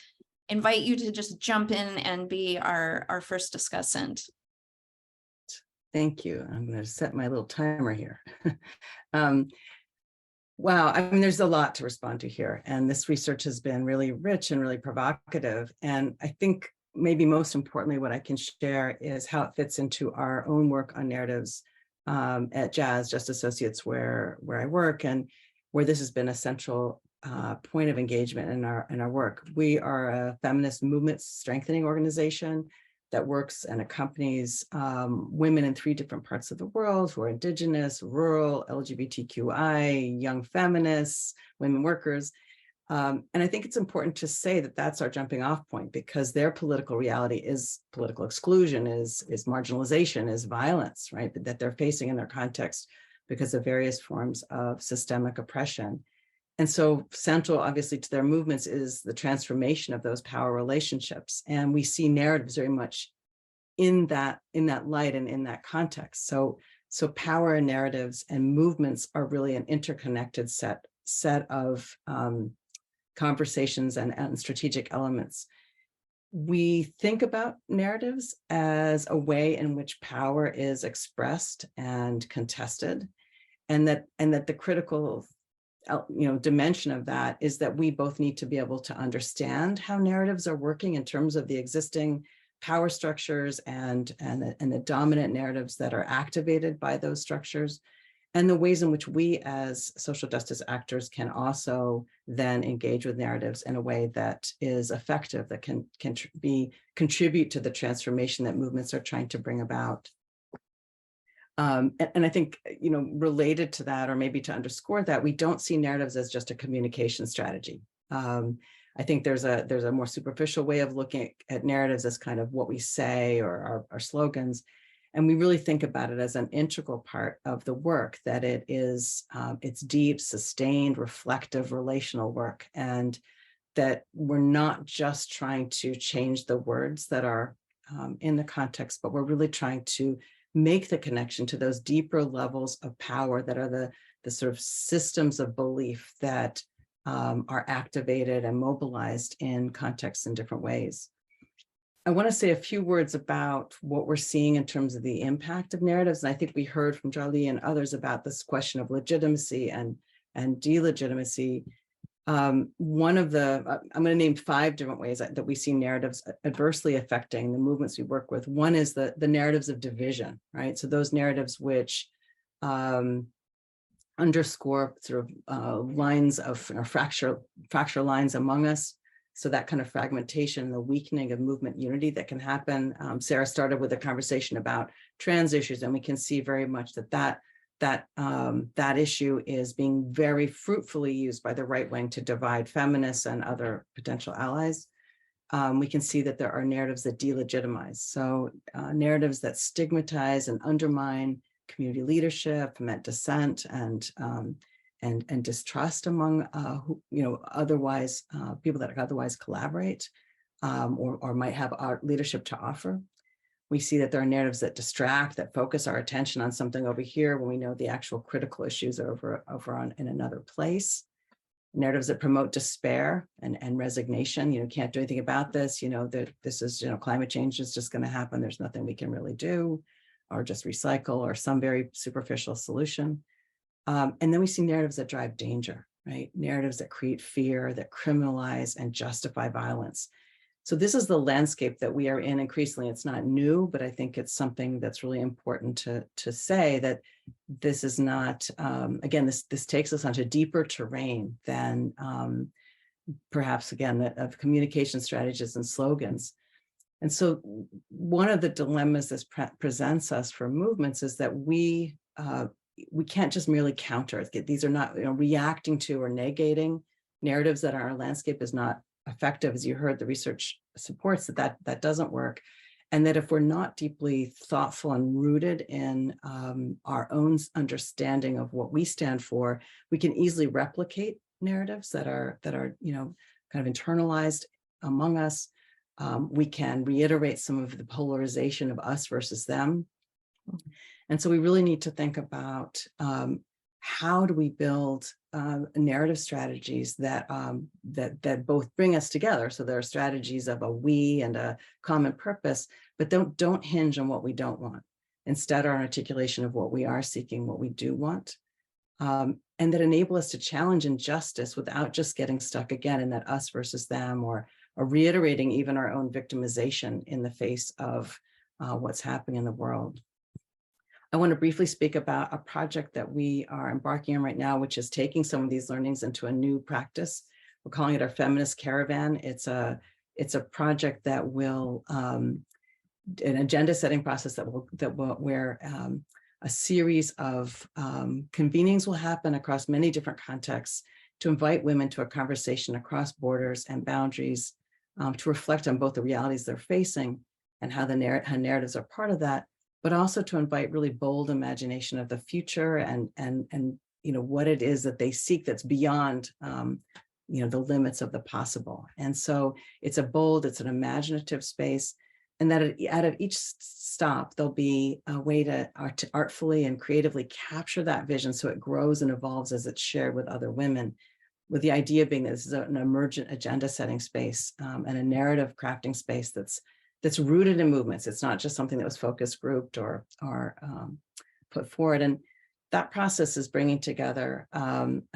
invite you to just jump in and be our first discussant. Thank you. I'm going to set my little timer here. Wow, I mean, there's a lot to respond to here, and this research has been really rich and really provocative. And I think maybe most importantly, what I can share is how it fits into our own work on narratives at Jazz Just Associates, where I work, and where this has been a central point of engagement in our work. We are a feminist movement strengthening organization. that works and accompanies women in 3 different parts of the world who are Indigenous, rural, LGBTQI, young feminists, women workers. And I think it's important to say that that's our jumping off point, because their political reality is political exclusion, is marginalization, is violence, right? That they're facing in their context because of various forms of systemic oppression. And so central, obviously, to their movements is the transformation of those power relationships. And we see narratives very much in that light and in that context. So power and narratives and movements are really an interconnected set of conversations and strategic elements. We think about narratives as a way in which power is expressed and contested, and that the critical dimension of that is that we both need to be able to understand how narratives are working in terms of the existing power structures and the dominant narratives that are activated by those structures, and the ways in which we as social justice actors can also then engage with narratives in a way that is effective, that can contribute to the transformation that movements are trying to bring about. And I think, related to that, or maybe to underscore that, we don't see narratives as just a communication strategy. I think there's a more superficial way of looking at narratives as kind of what we say or our slogans. And we really think about it as an integral part of the work, that it is, it's deep, sustained, reflective, relational work. And that we're not just trying to change the words that are in the context, but we're really trying to make the connection to those deeper levels of power that are the sort of systems of belief that are activated and mobilized in contexts in different ways. I want to say a few words about what we're seeing in terms of the impact of narratives. And I think we heard from Charlie and others about this question of legitimacy and delegitimacy. One of the, I'm going to name 5 different ways that we see narratives adversely affecting the movements we work with. One is the narratives of division, right? So those narratives which underscore sort of lines of fracture lines among us. So that kind of fragmentation, the weakening of movement unity that can happen. Sarah started with a conversation about trans issues, and we can see very much that issue is being very fruitfully used by the right wing to divide feminists and other potential allies. We can see that there are narratives that delegitimize. So narratives that stigmatize and undermine community leadership, foment dissent, and distrust among otherwise people that otherwise collaborate or might have our leadership to offer. We see that there are narratives that distract, that focus our attention on something over here when we know the actual critical issues are over in another place. Narratives that promote despair and resignation. Can't do anything about this. That this is, climate change is just going to happen. There's nothing we can really do, or just recycle, or some very superficial solution. And then we see narratives that drive danger, right? Narratives that create fear, that criminalize and justify violence. So this is the landscape that we are in increasingly. It's not new, but I think it's something that's really important to say, that this is not, again, this takes us onto deeper terrain than perhaps, again, of communication strategies and slogans. And so one of the dilemmas this presents us for movements is that we can't just merely counter. These are not reacting to or negating narratives that our landscape is not effective. As you heard, the research supports that doesn't work. And that if we're not deeply thoughtful and rooted in our own understanding of what we stand for, we can easily replicate narratives that are kind of internalized among us. We can reiterate some of the polarization of us versus them. And so we really need to think about how do we build narrative strategies that both bring us together. So there are strategies of a we and a common purpose, but don't hinge on what we don't want. Instead, our articulation of what we are seeking, what we do want, and that enable us to challenge injustice without just getting stuck again in that us versus them, or reiterating even our own victimization in the face of what's happening in the world. I want to briefly speak about a project that we are embarking on right now, which is taking some of these learnings into a new practice. We're calling it our Feminist Caravan. It's a project that will an agenda setting process where a series of convenings will happen across many different contexts to invite women to a conversation across borders and boundaries, to reflect on both the realities they're facing and how narratives are part of that, but also to invite really bold imagination of the future and what it is that they seek that's beyond the limits of the possible. And so it's it's an imaginative space, and that out of each stop, there'll be a way to artfully and creatively capture that vision so it grows and evolves as it's shared with other women, with the idea being that this is an emergent agenda setting space and a narrative crafting space that's rooted in movements. It's not just something that was focus grouped or put forward. And that process is bringing together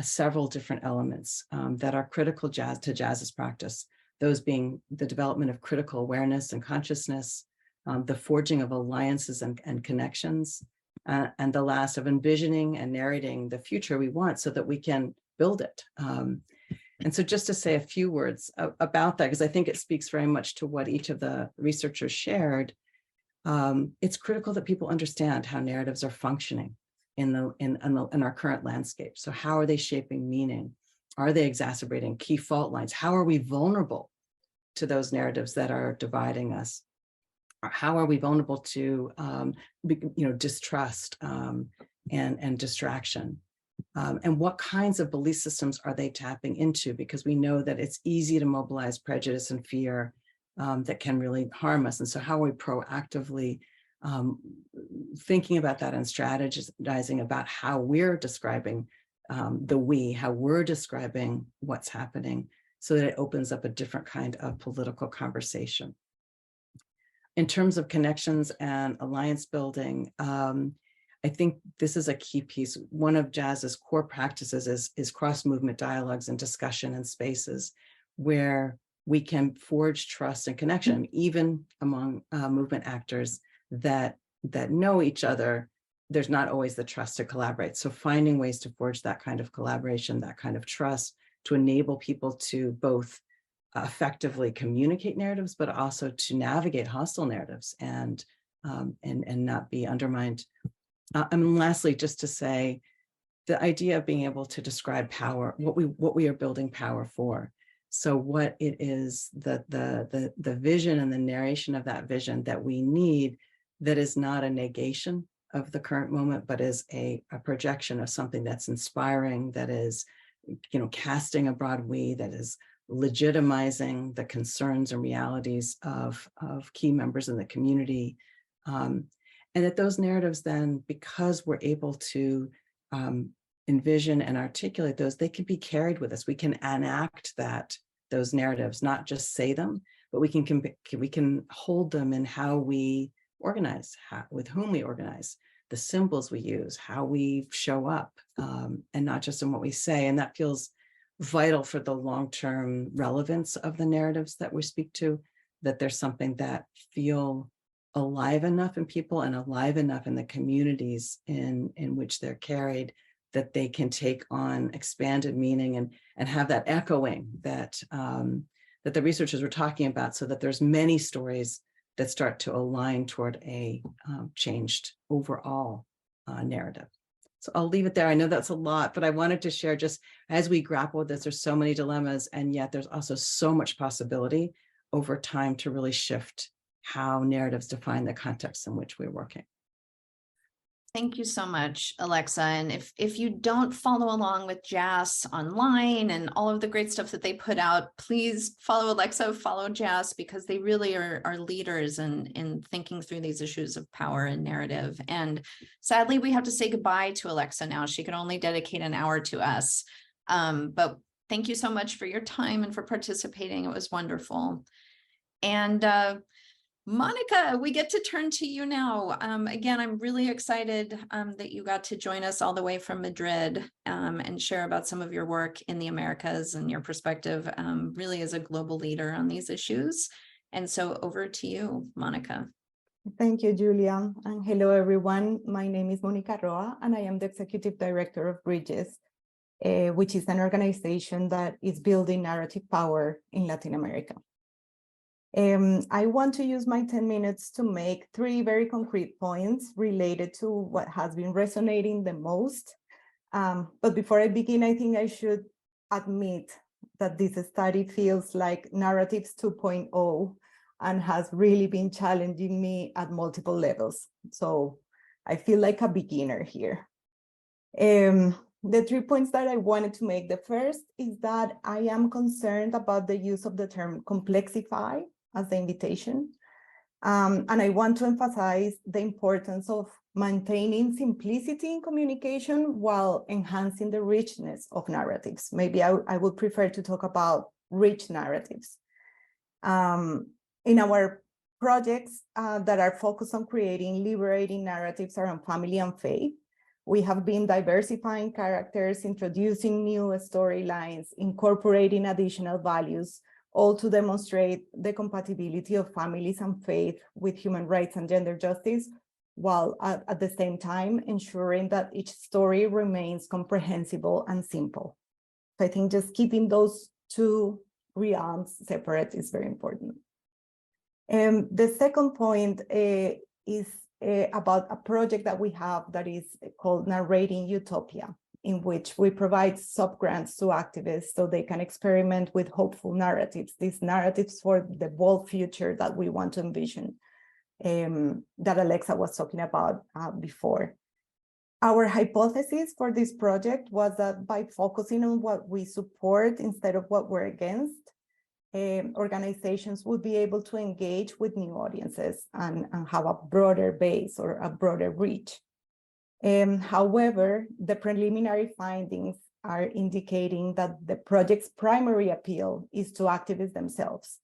several different elements that are critical to jazz's practice. Those being the development of critical awareness and consciousness, the forging of alliances and connections, and the last of envisioning and narrating the future we want so that we can build it. And so just to say a few words about that, because I think it speaks very much to what each of the researchers shared, it's critical that people understand how narratives are functioning in our current landscape. So how are they shaping meaning? Are they exacerbating key fault lines? How are we vulnerable to those narratives that are dividing us? How are we vulnerable to distrust and distraction? And what kinds of belief systems are they tapping into? Because we know that it's easy to mobilize prejudice and fear that can really harm us. And so how are we proactively thinking about that and strategizing about how we're describing how we're describing what's happening so that it opens up a different kind of political conversation. In terms of connections and alliance building, I think this is a key piece. One of jazz's core practices is cross-movement dialogues and discussion and spaces where we can forge trust and connection, even among movement actors that know each other. There's not always the trust to collaborate. So finding ways to forge that kind of collaboration, that kind of trust, to enable people to both effectively communicate narratives, but also to navigate hostile narratives and not be undermined. And lastly, just to say, the idea of being able to describe power, what we are building power for. So what it is, the vision and the narration of that vision that we need, that is not a negation of the current moment, but is a projection of something that's inspiring, that is, casting a broad we, that is legitimizing the concerns and realities of key members in the community. And that those narratives then, because we're able to envision and articulate those, they can be carried with us. We can enact those narratives, not just say them, but we can hold them in how we organize, with whom we organize, the symbols we use, how we show up, and not just in what we say. And that feels vital for the long-term relevance of the narratives that we speak to, that there's something that feel alive enough in people and alive enough in the communities in which they're carried, that they can take on expanded meaning and have that echoing that the researchers were talking about, so that there's many stories that start to align toward a changed overall narrative. So I'll leave it there. I know that's a lot, but I wanted to share, just as we grapple with this, there's so many dilemmas, and yet there's also so much possibility over time to really shift how narratives define the context in which we're working. Thank you so much, Alexa. And if you don't follow along with Jazz online and all of the great stuff that they put out, please follow Alexa, follow Jazz, because they really are leaders in thinking through these issues of power and narrative. And sadly, we have to say goodbye to Alexa now. She could only dedicate an hour to us. But thank you so much for your time and for participating. It was wonderful. And Monica, we get to turn to you now. Again, I'm really excited that you got to join us all the way from Madrid and share about some of your work in the Americas and your perspective really as a global leader on these issues. And so over to you, Monica. Thank you, Julia. And hello, everyone. My name is Monica Roa, and I am the Executive Director of Bridges, which is an organization that is building narrative power in Latin America. I want to use my 10 minutes to make 3 very concrete points related to what has been resonating the most. But before I begin, I think I should admit that this study feels like Narratives 2.0 and has really been challenging me at multiple levels. So I feel like a beginner here. The 3 points that I wanted to make, the first is that I am concerned about the use of the term complexify as the invitation. And I want to emphasize the importance of maintaining simplicity in communication while enhancing the richness of narratives. Maybe I would prefer to talk about rich narratives. In our projects that are focused on creating liberating narratives around family and faith, we have been diversifying characters, introducing new storylines, incorporating additional values, all to demonstrate the compatibility of families and faith with human rights and gender justice, while at the same time ensuring that each story remains comprehensible and simple. So I think just keeping those 2 realms separate is very important. The second point is about a project that we have that is called Narrating Utopia, in which we provide sub-grants to activists so they can experiment with hopeful narratives, these narratives for the bold future that we want to envision, that Alexa was talking about before. Our hypothesis for this project was that by focusing on what we support instead of what we're against, organizations would be able to engage with new audiences and have a broader base or a broader reach. However, the preliminary findings are indicating that the project's primary appeal is to activists themselves.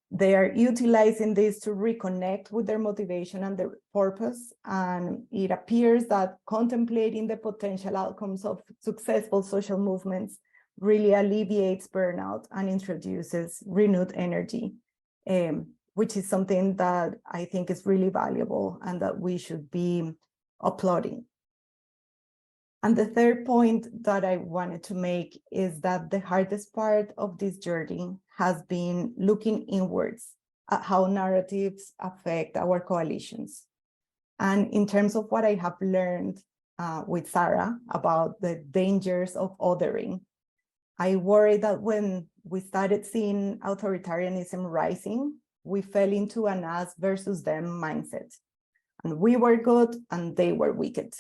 They are utilizing this to reconnect with their motivation and their purpose, and it appears that contemplating the potential outcomes of successful social movements really alleviates burnout and introduces renewed energy, which is something that I think is really valuable and that we should be applauding. And the third point that I wanted to make is that the hardest part of this journey has been looking inwards at how narratives affect our coalitions. And in terms of what I have learned with Sarah about the dangers of othering, I worry that when we started seeing authoritarianism rising, we fell into an us versus them mindset. And we were good and they were wicked.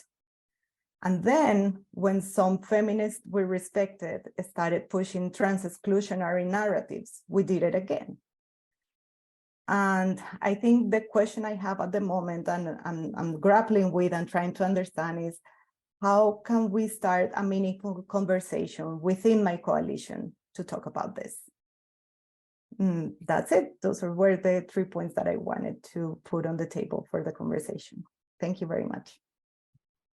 And then when some feminists we respected started pushing trans-exclusionary narratives, we did it again. And I think the question I have at the moment and I'm grappling with and trying to understand is, how can we start a meaningful conversation within my coalition to talk about this? That's it. Those were the 3 points that I wanted to put on the table for the conversation. Thank you very much.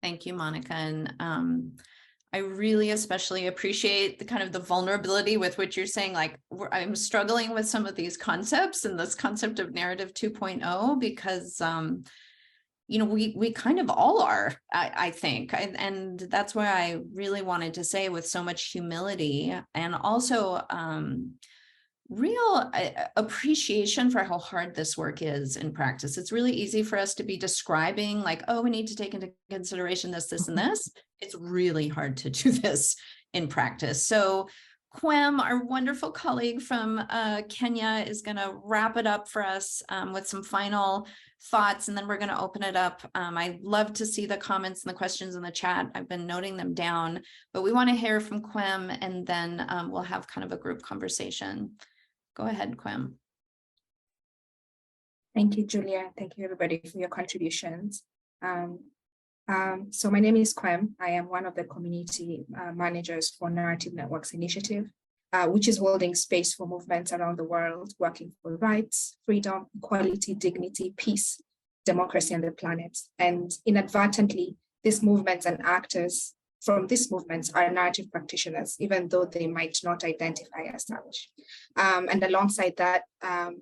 Thank you, Monica. And I really especially appreciate the kind of the vulnerability with which you're saying, like, I'm struggling with some of these concepts and this concept of narrative 2.0, because you know, we kind of all are, I think. And that's why I really wanted to say with so much humility and also real appreciation for how hard this work is in practice. It's really easy for us to be describing like, oh, we need to take into consideration this, this, and this. It's really hard to do this in practice. So Quem, our wonderful colleague from Kenya, is going to wrap it up for us with some final thoughts, and then we're going to open it up. I'd love to see the comments and the questions in the chat. I've been noting them down, but we want to hear from Quem, and then we'll have kind of a group conversation. Go ahead, Quem. Thank you, Julia. Thank you, everybody, for your contributions. So my name is Quem. I am one of the community managers for Narrative Networks Initiative, which is holding space for movements around the world, working for rights, freedom, equality, dignity, peace, democracy, and the planet. And inadvertently, these movements and actors from these movements are narrative practitioners, even though they might not identify as such. And alongside that,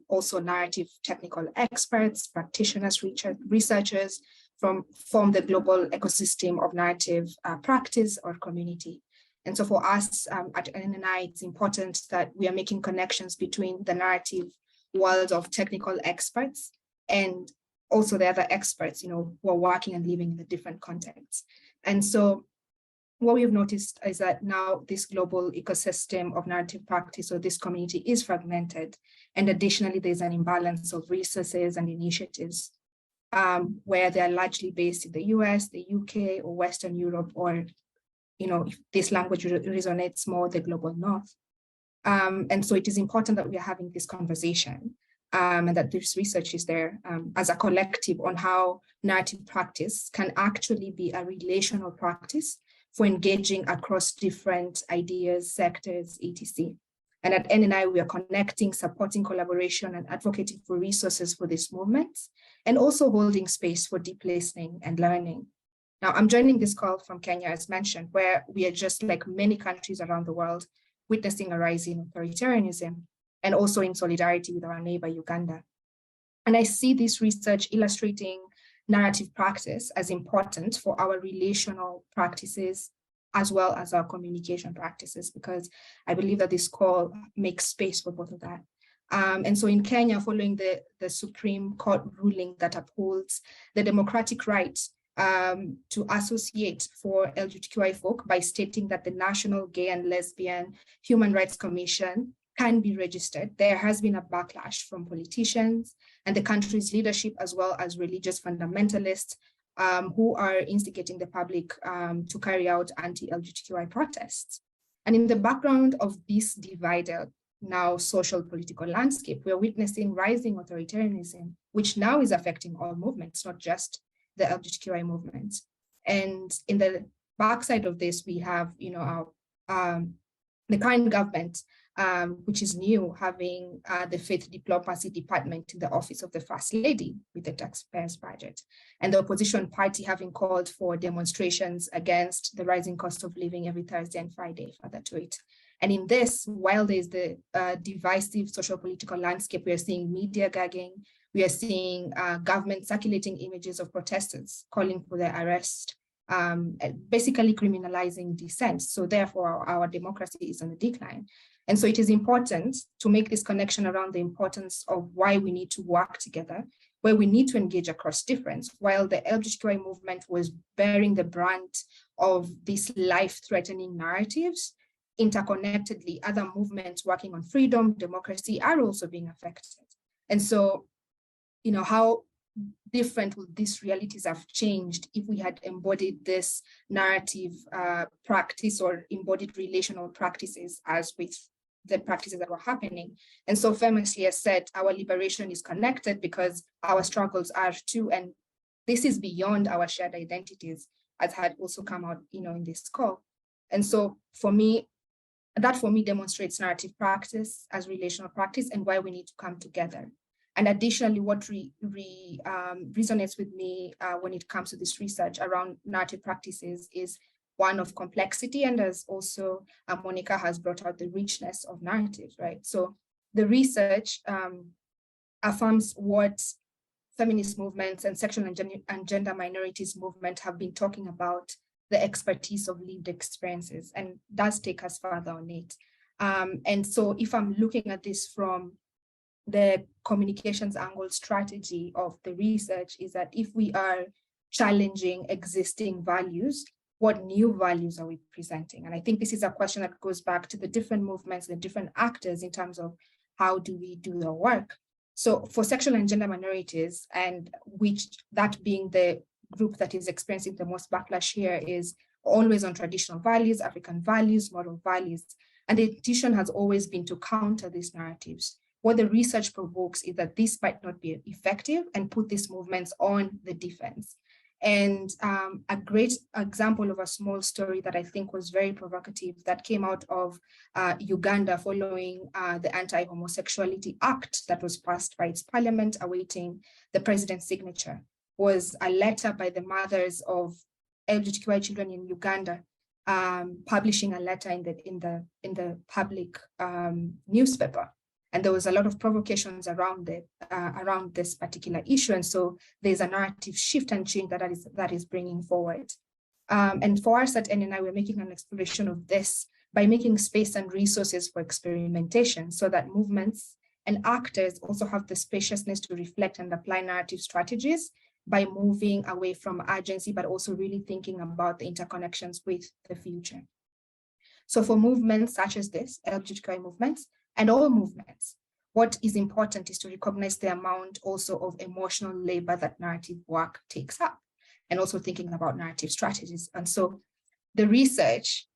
also narrative technical experts, practitioners, researchers form the global ecosystem of narrative practice or community. And so for us at NNI, it's important that we are making connections between the narrative world of technical experts and also the other experts, who are working and living in the different contexts. And so what we've noticed is that now this global ecosystem of narrative practice or this community is fragmented. And additionally, there's an imbalance of resources and initiatives where they're largely based in the US, the UK, or Western Europe, or, if this language resonates more, the global North. And so it is important that we are having this conversation and that this research is there as a collective on how narrative practice can actually be a relational practice for engaging across different ideas, sectors, etc. And at NNI, we are connecting, supporting collaboration and advocating for resources for these movements, and also holding space for deep listening and learning. Now, I'm joining this call from Kenya, as mentioned, where we are just like many countries around the world, witnessing a rise in authoritarianism, and also in solidarity with our neighbor, Uganda. And I see this research illustrating narrative practice as important for our relational practices, as well as our communication practices, because I believe that this call makes space for both of that. And so in Kenya, following the Supreme Court ruling that upholds the democratic right to associate for LGBTQI folk by stating that the National Gay and Lesbian Human Rights Commission can be registered, there has been a backlash from politicians and the country's leadership, as well as religious fundamentalists who are instigating the public to carry out anti-LGBTQI protests. And in the background of this divided now social political landscape, we're witnessing rising authoritarianism, which now is affecting all movements, not just the LGBTQI movement. And in the backside of this, we have, the current government, which is new, having the Faith Diplomacy Department in the Office of the First Lady with the taxpayers' budget, and the opposition party having called for demonstrations against the rising cost of living every Thursday and Friday, further to it. And in this, while there's the divisive social political landscape, we are seeing media gagging, we are seeing government circulating images of protesters calling for their arrest, basically criminalizing dissent. So therefore, our democracy is on the decline. And so it is important to make this connection around the importance of why we need to work together, where we need to engage across difference. While the LGBTQI movement was bearing the brunt of these life-threatening narratives, interconnectedly, other movements working on freedom, democracy are also being affected. And so, how different would these realities have changed if we had embodied this narrative practice or embodied relational practices as with the practices that were happening? And so famously, as said, our liberation is connected because our struggles are too, and this is beyond our shared identities, as had also come out, in this call. And so for me demonstrates narrative practice as relational practice and why we need to come together. And additionally, what resonates with me when it comes to this research around narrative practices is one of complexity, and as also Monica has brought out, the richness of narratives, right? So the research affirms what feminist movements and sexual and gender minorities movement have been talking about, the expertise of lived experiences, and does take us further on it. And so if I'm looking at this from the communications angle strategy of the research, is that if we are challenging existing values, what new values are we presenting? And I think this is a question that goes back to the different movements, the different actors in terms of how do we do the work? So for sexual and gender minorities, and which that being the group that is experiencing the most backlash here, is always on traditional values, African values, moral values. And the intention has always been to counter these narratives. What the research provokes is that this might not be effective and put these movements on the defense. And a great example of a small story that I think was very provocative that came out of Uganda following the Anti-Homosexuality Act that was passed by its parliament, awaiting the president's signature, was a letter by the mothers of LGBTQI children in Uganda, publishing a letter in the public newspaper. And there was a lot of provocations around it, around this particular issue. And so there's a narrative shift and change that is bringing forward. And for us at NNI, we're making an exploration of this by making space and resources for experimentation so that movements and actors also have the spaciousness to reflect and apply narrative strategies by moving away from urgency, but also really thinking about the interconnections with the future. So for movements such as this, LGBTQI movements, and all movements, what is important is to recognize the amount also of emotional labor that narrative work takes up, and also thinking about narrative strategies. And so the research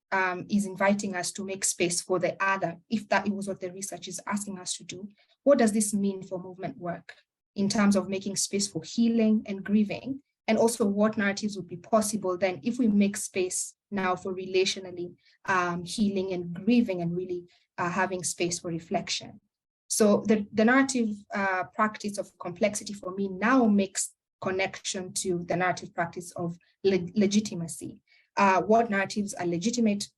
is inviting us to make space for the other, if that was what the research is asking us to do. What does this mean for movement work in terms of making space for healing and grieving? And also what narratives would be possible then if we make space now for relationally healing and grieving, and really having space for reflection. So the narrative practice of complexity for me now makes connection to the narrative practice of legitimacy. What narratives are legitimate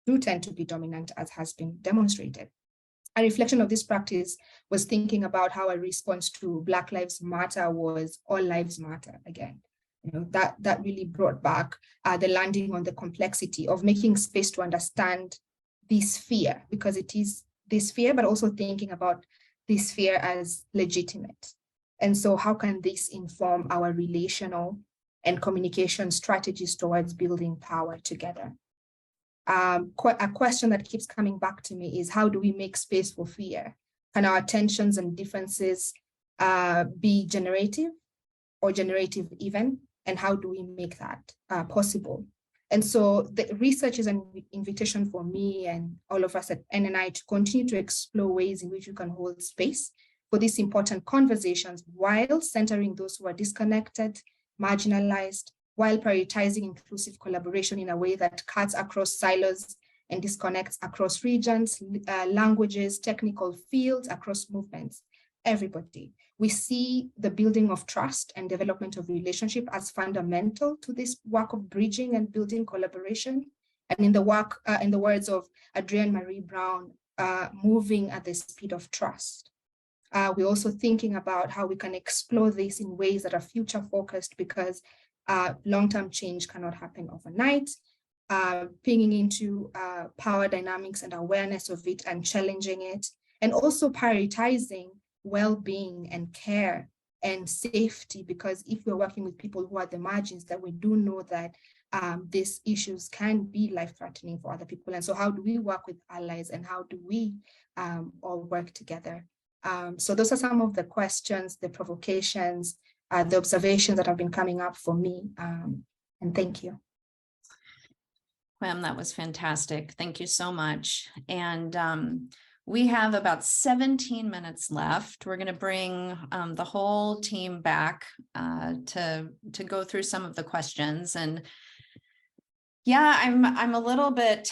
do tend to be dominant, as has been demonstrated. A reflection of this practice was thinking about how a response to Black Lives Matter was All Lives Matter again. You know, that really brought back the landing on the complexity of making space to understand this fear, because it is this fear, but also thinking about this fear as legitimate. And so how can this inform our relational and communication strategies towards building power together? A question that keeps coming back to me is, how do we make space for fear? Can our tensions and differences be generative or generative even? And how do we make that possible? And so the research is an invitation for me and all of us at NNI to continue to explore ways in which we can hold space for these important conversations while centering those who are disconnected, marginalized, while prioritizing inclusive collaboration in a way that cuts across silos and disconnects across regions, languages, technical fields, across movements, everybody. We see the building of trust and development of relationship as fundamental to this work of bridging and building collaboration. And in the words of Adrienne Marie Brown, moving at the speed of trust. We're also thinking about how we can explore this in ways that are future focused, because long-term change cannot happen overnight. Pinging into power dynamics and awareness of it and challenging it, and also prioritizing well-being and care and safety, because if we're working with people who are the margins, that we do know that these issues can be life-threatening for other people. And so how do we work with allies, and how do we all work together? So those are some of the questions, the provocations, the observations that have been coming up for me. And thank you. Quim, that was fantastic. Thank you so much. And we have about 17 minutes left. We're going to bring the whole team back to go through some of the questions. And yeah, I'm a little bit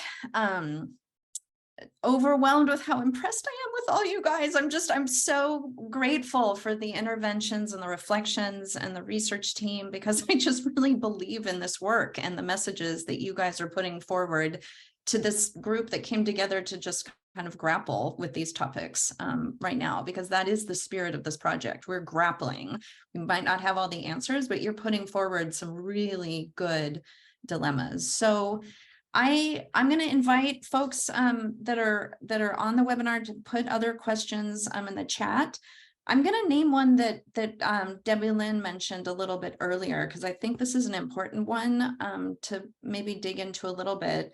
overwhelmed with how impressed I am with all you guys. I'm so grateful for the interventions and the reflections and the research team, because I just really believe in this work and the messages that you guys are putting forward to this group that came together to just kind of grapple with these topics right now, because that is the spirit of this project. We're grappling. We might not have all the answers, but you're putting forward some really good dilemmas. So I'm going to invite folks that are on the webinar to put other questions in the chat. I'm going to name one that Debbie Lynn mentioned a little bit earlier, because I think this is an important one to maybe dig into a little bit.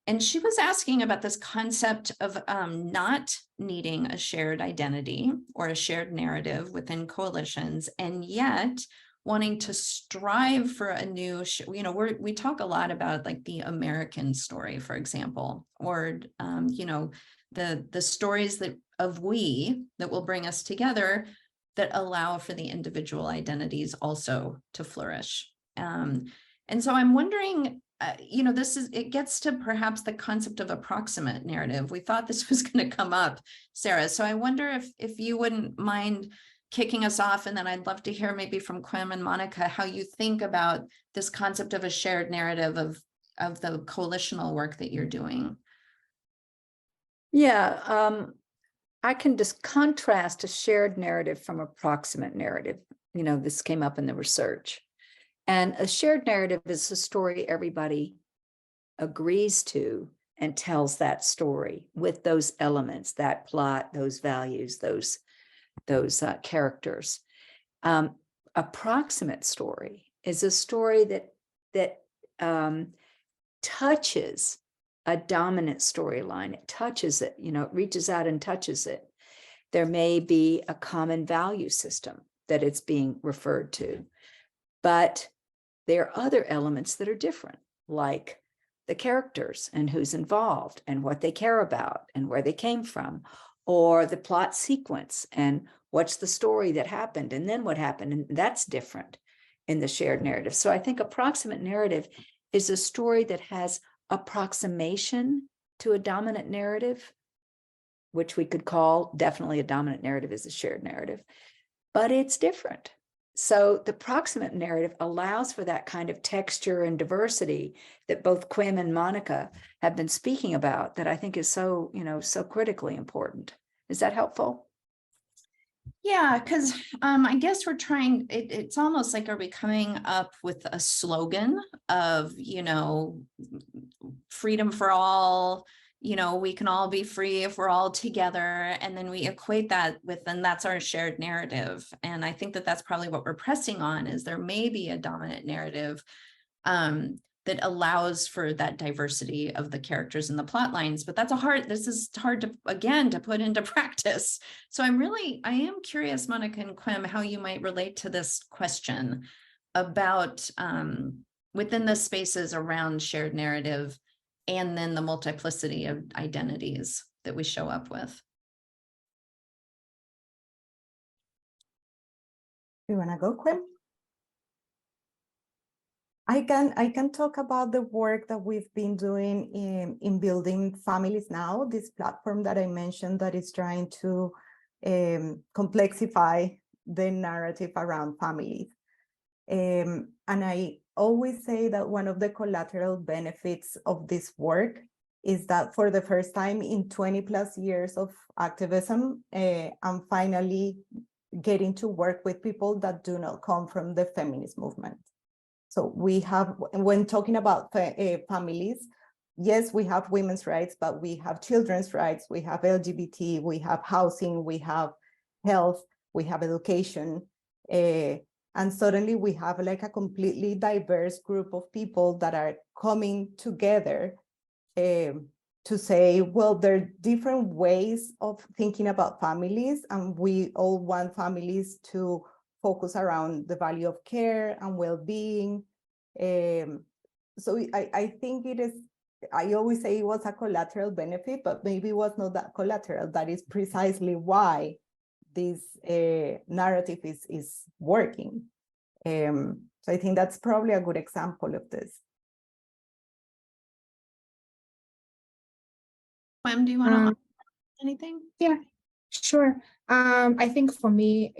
And she was asking about this concept of not needing a shared identity or a shared narrative within coalitions, and yet wanting to strive for a new, we talk a lot about like the American story, for example, or, the stories that will bring us together, that allow for the individual identities also to flourish. And so I'm wondering, it gets to perhaps the concept of approximate narrative. We thought this was going to come up, Sarah. So I wonder if you wouldn't mind kicking us off, and then I'd love to hear maybe from Quim and Monica how you think about this concept of a shared narrative of the coalitional work that you're doing. Yeah, I can just contrast a shared narrative from approximate narrative. This came up in the research. And a shared narrative is a story everybody agrees to and tells that story with those elements, that plot, those values, those characters. Approximate story is a story that touches a dominant storyline. It touches it, it reaches out and touches it. There may be a common value system that it's being referred to, but there are other elements that are different, like the characters and who's involved and what they care about and where they came from, or the plot sequence and what's the story that happened and then what happened. And that's different in the shared narrative. So I think approximate narrative is a story that has approximation to a dominant narrative, which we could call definitely a dominant narrative is a shared narrative, but it's different. So the proximate narrative allows for that kind of texture and diversity that both Quim and Monica have been speaking about, that I think is so, so critically important. Is that helpful? Yeah, because I guess we're trying, it's almost like, are we coming up with a slogan of, freedom for all, we can all be free if we're all together, and then we equate that with, and that's our shared narrative. And I think that that's probably what we're pressing on, is there may be a dominant narrative that allows for that diversity of the characters and the plot lines, but this is hard to, again, to put into practice. So I am curious, Monica and Quim, how you might relate to this question about within the spaces around shared narrative and then the multiplicity of identities that we show up with. You wanna go, Quim? I can talk about the work that we've been doing in building Families Now, this platform that I mentioned that is trying to complexify the narrative around families. And I always say that one of the collateral benefits of this work is that for the first time in 20+ years of activism, I'm finally getting to work with people that do not come from the feminist movement. So we have, when talking about families, yes, we have women's rights, but we have children's rights, we have LGBT, we have housing, we have health, we have education. And suddenly we have like a completely diverse group of people that are coming together to say, well, there are different ways of thinking about families, and we all want families to focus around the value of care and well-being. So I think it is, I always say it was a collateral benefit, but maybe it was not that collateral. That is precisely why this narrative is working. So I think that's probably a good example of this. Quim, do you want to add anything? Yeah, sure. I think for me,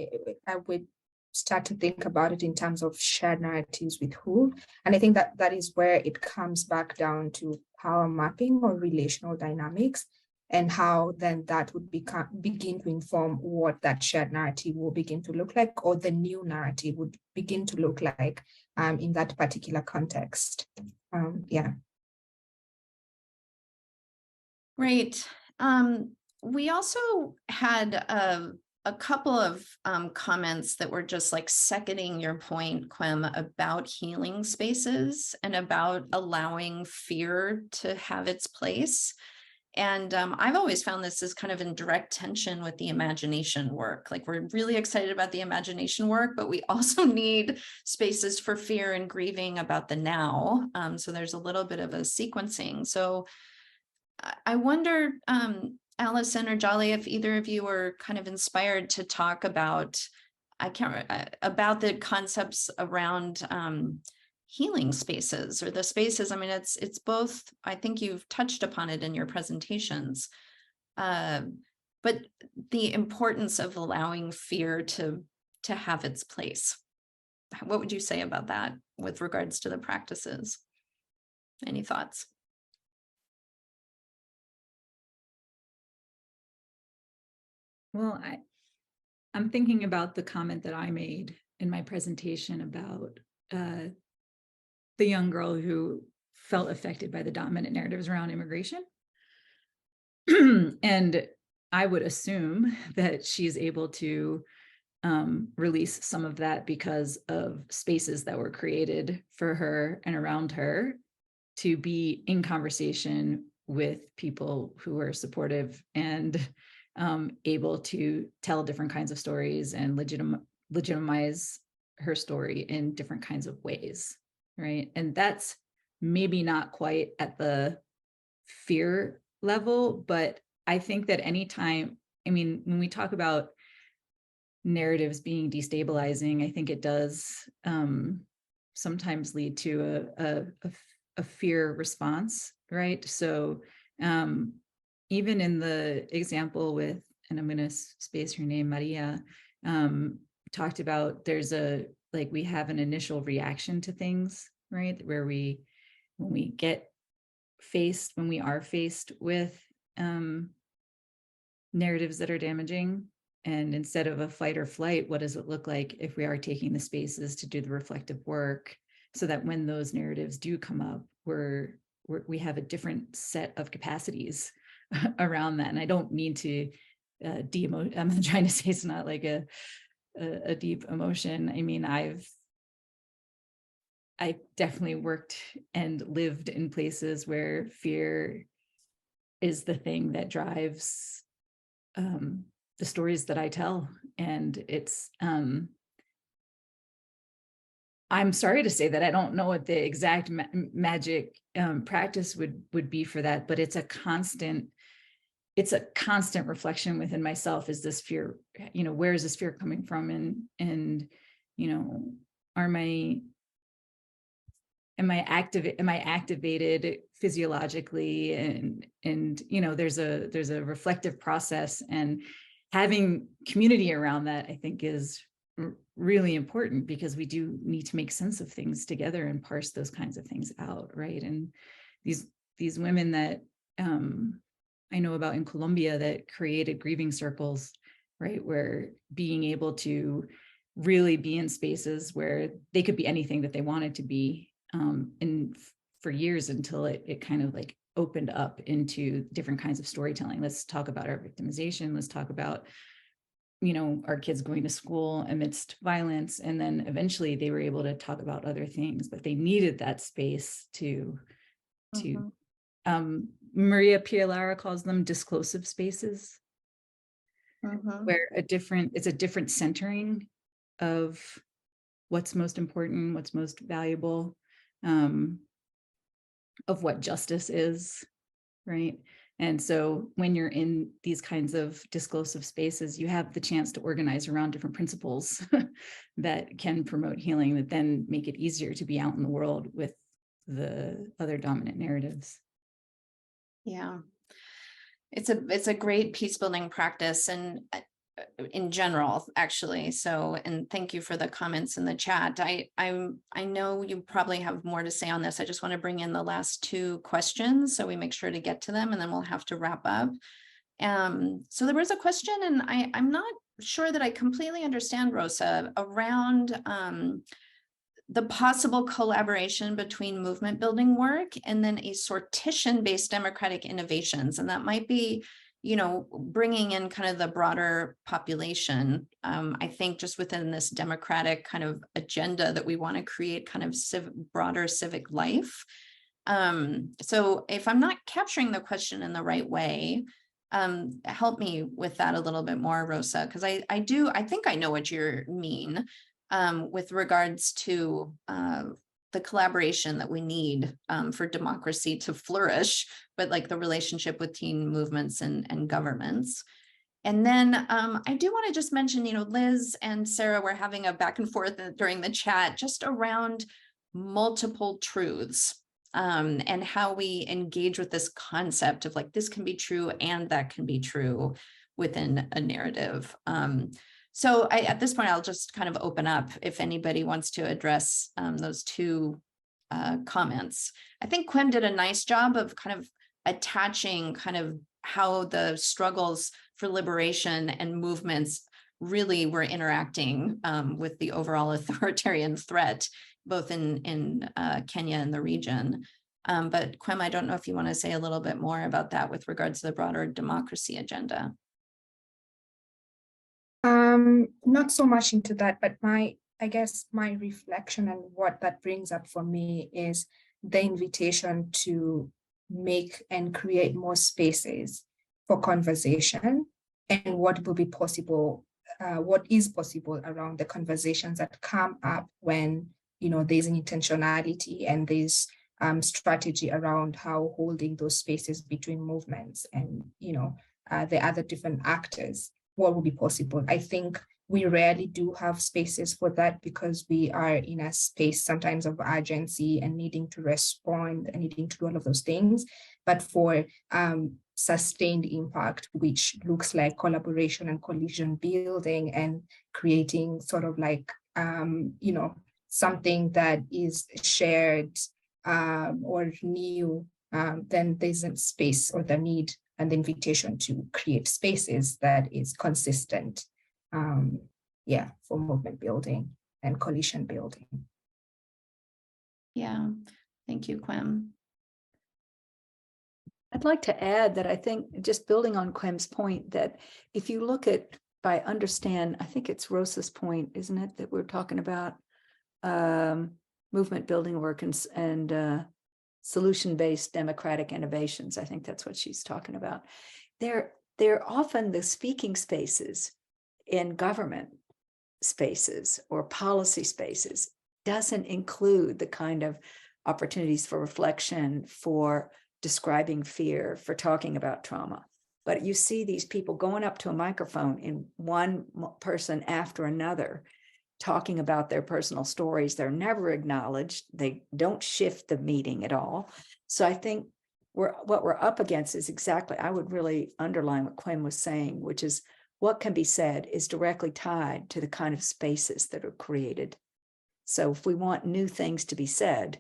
I would start to think about it in terms of shared narratives with who. And I think that is where it comes back down to power mapping or relational dynamics, and how then that would begin to inform what that shared narrative will begin to look like, or the new narrative would begin to look like in that particular context. Yeah. Great. We also had a couple of comments that were just like seconding your point, Quim, about healing spaces and about allowing fear to have its place. And I've always found this is kind of in direct tension with the imagination work. Like, we're really excited about the imagination work, but we also need spaces for fear and grieving about the now. So there's a little bit of a sequencing. So I wonder, Allison or Jolly, if either of you were kind of inspired to talk about, about the concepts around healing spaces, or the spaces. I mean, it's both, I think you've touched upon it in your presentations, but the importance of allowing fear to have its place. What would you say about that with regards to the practices? Any thoughts? Well, I'm thinking about the comment that I made in my presentation about the young girl who felt affected by the dominant narratives around immigration. And I would assume that she's able to release some of that because of spaces that were created for her and around her to be in conversation with people who are supportive and able to tell different kinds of stories and legitimize her story in different kinds of ways, right? And that's maybe not quite at the fear level, but I think that anytime, I mean, when we talk about narratives being destabilizing, I think it does sometimes lead to a fear response, right? So even in the example with, and I'm going to space her name, Maria, talked about there's we have an initial reaction to things, right? Where when we are faced with narratives that are damaging, and instead of a fight or flight, what does it look like if we are taking the spaces to do the reflective work so that when those narratives do come up, we have a different set of capacities around that. And I don't mean to de-emote. I'm not trying to say it's not like a deep emotion. I mean, I definitely worked and lived in places where fear is the thing that drives the stories that I tell. And it's, I'm sorry to say that I don't know what the exact magic practice would be for that, but it's a constant reflection within myself. Is this fear, where is this fear coming from? And, am I activated physiologically? And there's a reflective process, and having community around that, I think, is really important, because we do need to make sense of things together and parse those kinds of things out, right? And these women that I know about in Colombia that created grieving circles, right, where being able to really be in spaces where they could be anything that they wanted to be, and for years, until it kind of like opened up into different kinds of storytelling. Let's talk about our victimization. Let's talk about, our kids going to school amidst violence. And then eventually they were able to talk about other things, but they needed that space to Maria Pialara calls them disclosive spaces, where it's a different centering of what's most important, what's most valuable, of what justice is, right? And so when you're in these kinds of disclosive spaces, you have the chance to organize around different principles that can promote healing, that then make it easier to be out in the world with the other dominant narratives. Yeah, it's a great peace building practice, and in general, actually. So, and thank you for the comments in the chat. I know you probably have more to say on this. I just want to bring in the last two questions so we make sure to get to them, and then we'll have to wrap up. So there was a question, and I'm not sure that I completely understand, Rosa, around the possible collaboration between movement building work and then a sortition-based democratic innovations. And that might be, bringing in kind of the broader population. I think just within this democratic kind of agenda that we want to create kind of broader civic life. So if I'm not capturing the question in the right way, help me with that a little bit more, Rosa, because I think I know what you mean. With regards to the collaboration that we need for democracy to flourish, but like the relationship with teen movements and governments. And then I do want to just mention, Liz and Sarah were having a back and forth during the chat just around multiple truths and how we engage with this concept of like, this can be true and that can be true within a narrative. So at this point, I'll just kind of open up if anybody wants to address those two comments. I think Quim did a nice job of kind of attaching kind of how the struggles for liberation and movements really were interacting with the overall authoritarian threat, both in Kenya and the region. But Quim, I don't know if you want to say a little bit more about that with regards to the broader democracy agenda. Not so much into that, but I guess my reflection and what that brings up for me is the invitation to make and create more spaces for conversation and what will be possible, what is possible around the conversations that come up when, there's an intentionality and there's strategy around how holding those spaces between movements and, the other different actors, what will be possible. I think we rarely do have spaces for that because we are in a space sometimes of urgency and needing to respond and needing to do all of those things. But for sustained impact, which looks like collaboration and coalition building and creating sort of like, something that is shared or new, then there's a space or the need and the invitation to create spaces that is consistent, for movement building and coalition building. Yeah, thank you, Quim. I'd like to add that I think, just building on Quim's point, that if you look at, I think it's Rosa's point, isn't it, that we're talking about movement building work and solution-based democratic innovations. I think that's what she's talking about. They're often the speaking spaces in government spaces or policy spaces doesn't include the kind of opportunities for reflection, for describing fear, for talking about trauma. But you see these people going up to a microphone in one person after another, talking about their personal stories. They're never acknowledged. They don't shift the meeting at all. So I think what we're up against is exactly, I would really underline what Quim was saying, which is what can be said is directly tied to the kind of spaces that are created. So if we want new things to be said,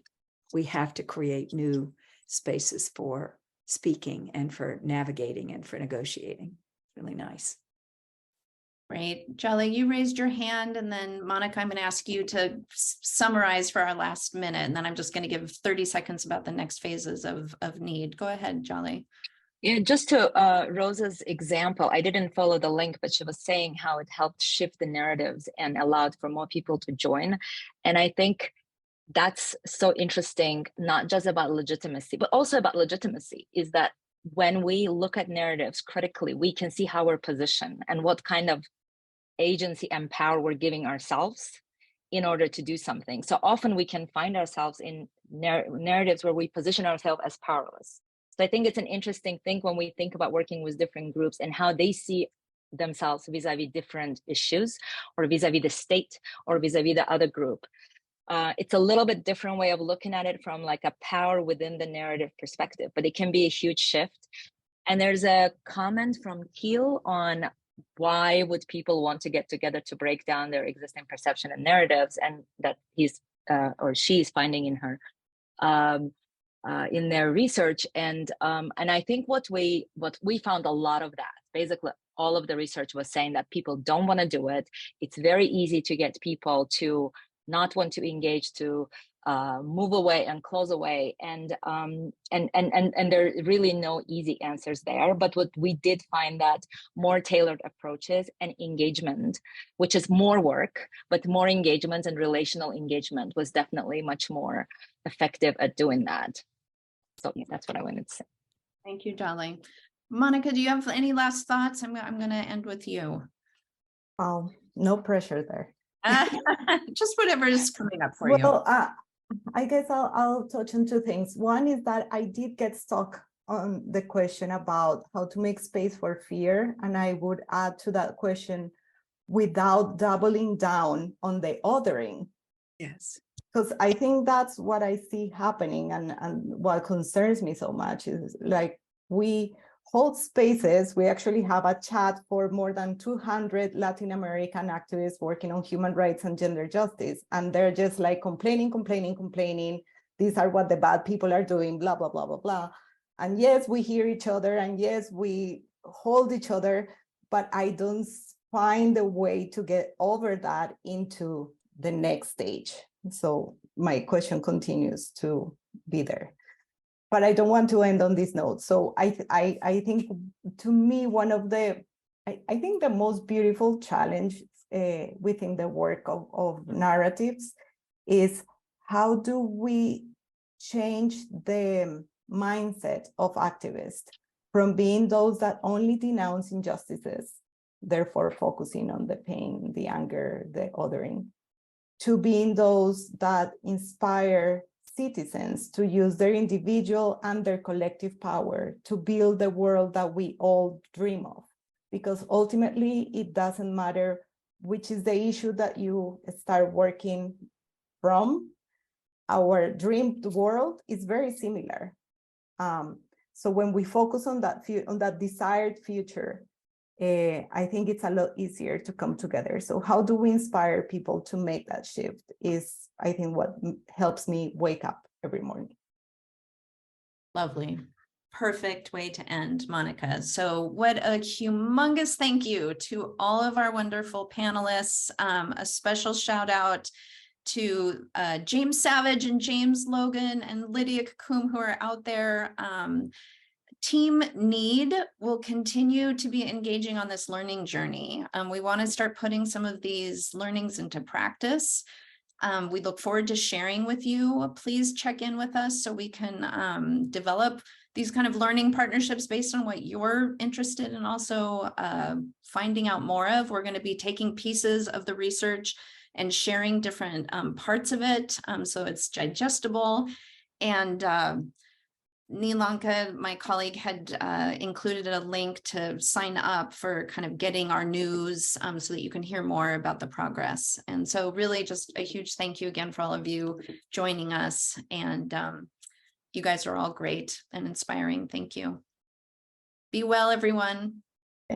we have to create new spaces for speaking and for navigating and for negotiating. Really nice. Great. Jolly, you raised your hand, and then Monica, I'm going to ask you to summarize for our last minute, and then I'm just going to give 30 seconds about the next phases of need. Go ahead, Jolly. Yeah, just to Rosa's example, I didn't follow the link, but she was saying how it helped shift the narratives and allowed for more people to join. And I think that's so interesting, not just about legitimacy, but also about legitimacy, is that when we look at narratives critically, we can see how we're positioned and what kind of agency and power we're giving ourselves in order to do something. So often we can find ourselves in narratives where we position ourselves as powerless. So I think it's an interesting thing when we think about working with different groups and how they see themselves vis-a-vis different issues, or vis-a-vis the state, or vis-a-vis the other group. It's a little bit different way of looking at it from like a power within the narrative perspective, but it can be a huge shift. And there's a comment from Keel on why would people want to get together to break down their existing perception and narratives, and that he's or she's finding in her in their research. And I think what we found a lot of that, basically all of the research was saying that people don't want to do it. It's very easy to get people to not want to engage, to move away and close away, and there are really no easy answers there. But what we did find that more tailored approaches and engagement, which is more work, but more engagement and relational engagement, was definitely much more effective at doing that. So that's what I wanted to say. Thank you, Jolly. Monica, do you have any last thoughts? I'm going to end with you. Oh, no pressure there. Just whatever is coming up for you. Well, I guess I'll touch on two things. One is that I did get stuck on the question about how to make space for fear. And I would add to that question, without doubling down on the othering. Yes. Because I think that's what I see happening, and what concerns me so much is like we hold spaces. We actually have a chat for more than 200 Latin American activists working on human rights and gender justice. And they're just like complaining. These are what the bad people are doing, blah, blah, blah, blah, blah. And yes, we hear each other, and yes, we hold each other, but I don't find a way to get over that into the next stage. So my question continues to be there. but I don't want to end on this note. So I think, to me, I think the most beautiful challenge within the work of narratives is, how do we change the mindset of activists from being those that only denounce injustices, therefore focusing on the pain, the anger, the othering, to being those that inspire citizens to use their individual and their collective power to build the world that we all dream of. Because ultimately, it doesn't matter which is the issue that you start working from. Our dreamed world is very similar. So when we focus on that desired future, I think it's a lot easier to come together. So how do we inspire people to make that shift is, I think, what helps me wake up every morning. Lovely. Perfect way to end, Monica. So what a humongous thank you to all of our wonderful panelists. A special shout out to James Savage and James Logan and Lydia Kakum, who are out there. Team Need will continue to be engaging on this learning journey. We want to start putting some of these learnings into practice. We look forward to sharing with you. Please check in with us so we can develop these kind of learning partnerships based on what you're interested in, also finding out more of. We're going to be taking pieces of the research and sharing different parts of it so it's digestible. And Nilanka, my colleague, had included a link to sign up for kind of getting our news so that you can hear more about the progress. And so really just a huge thank you again for all of you joining us. And you guys are all great and inspiring. Thank you. Be well, everyone.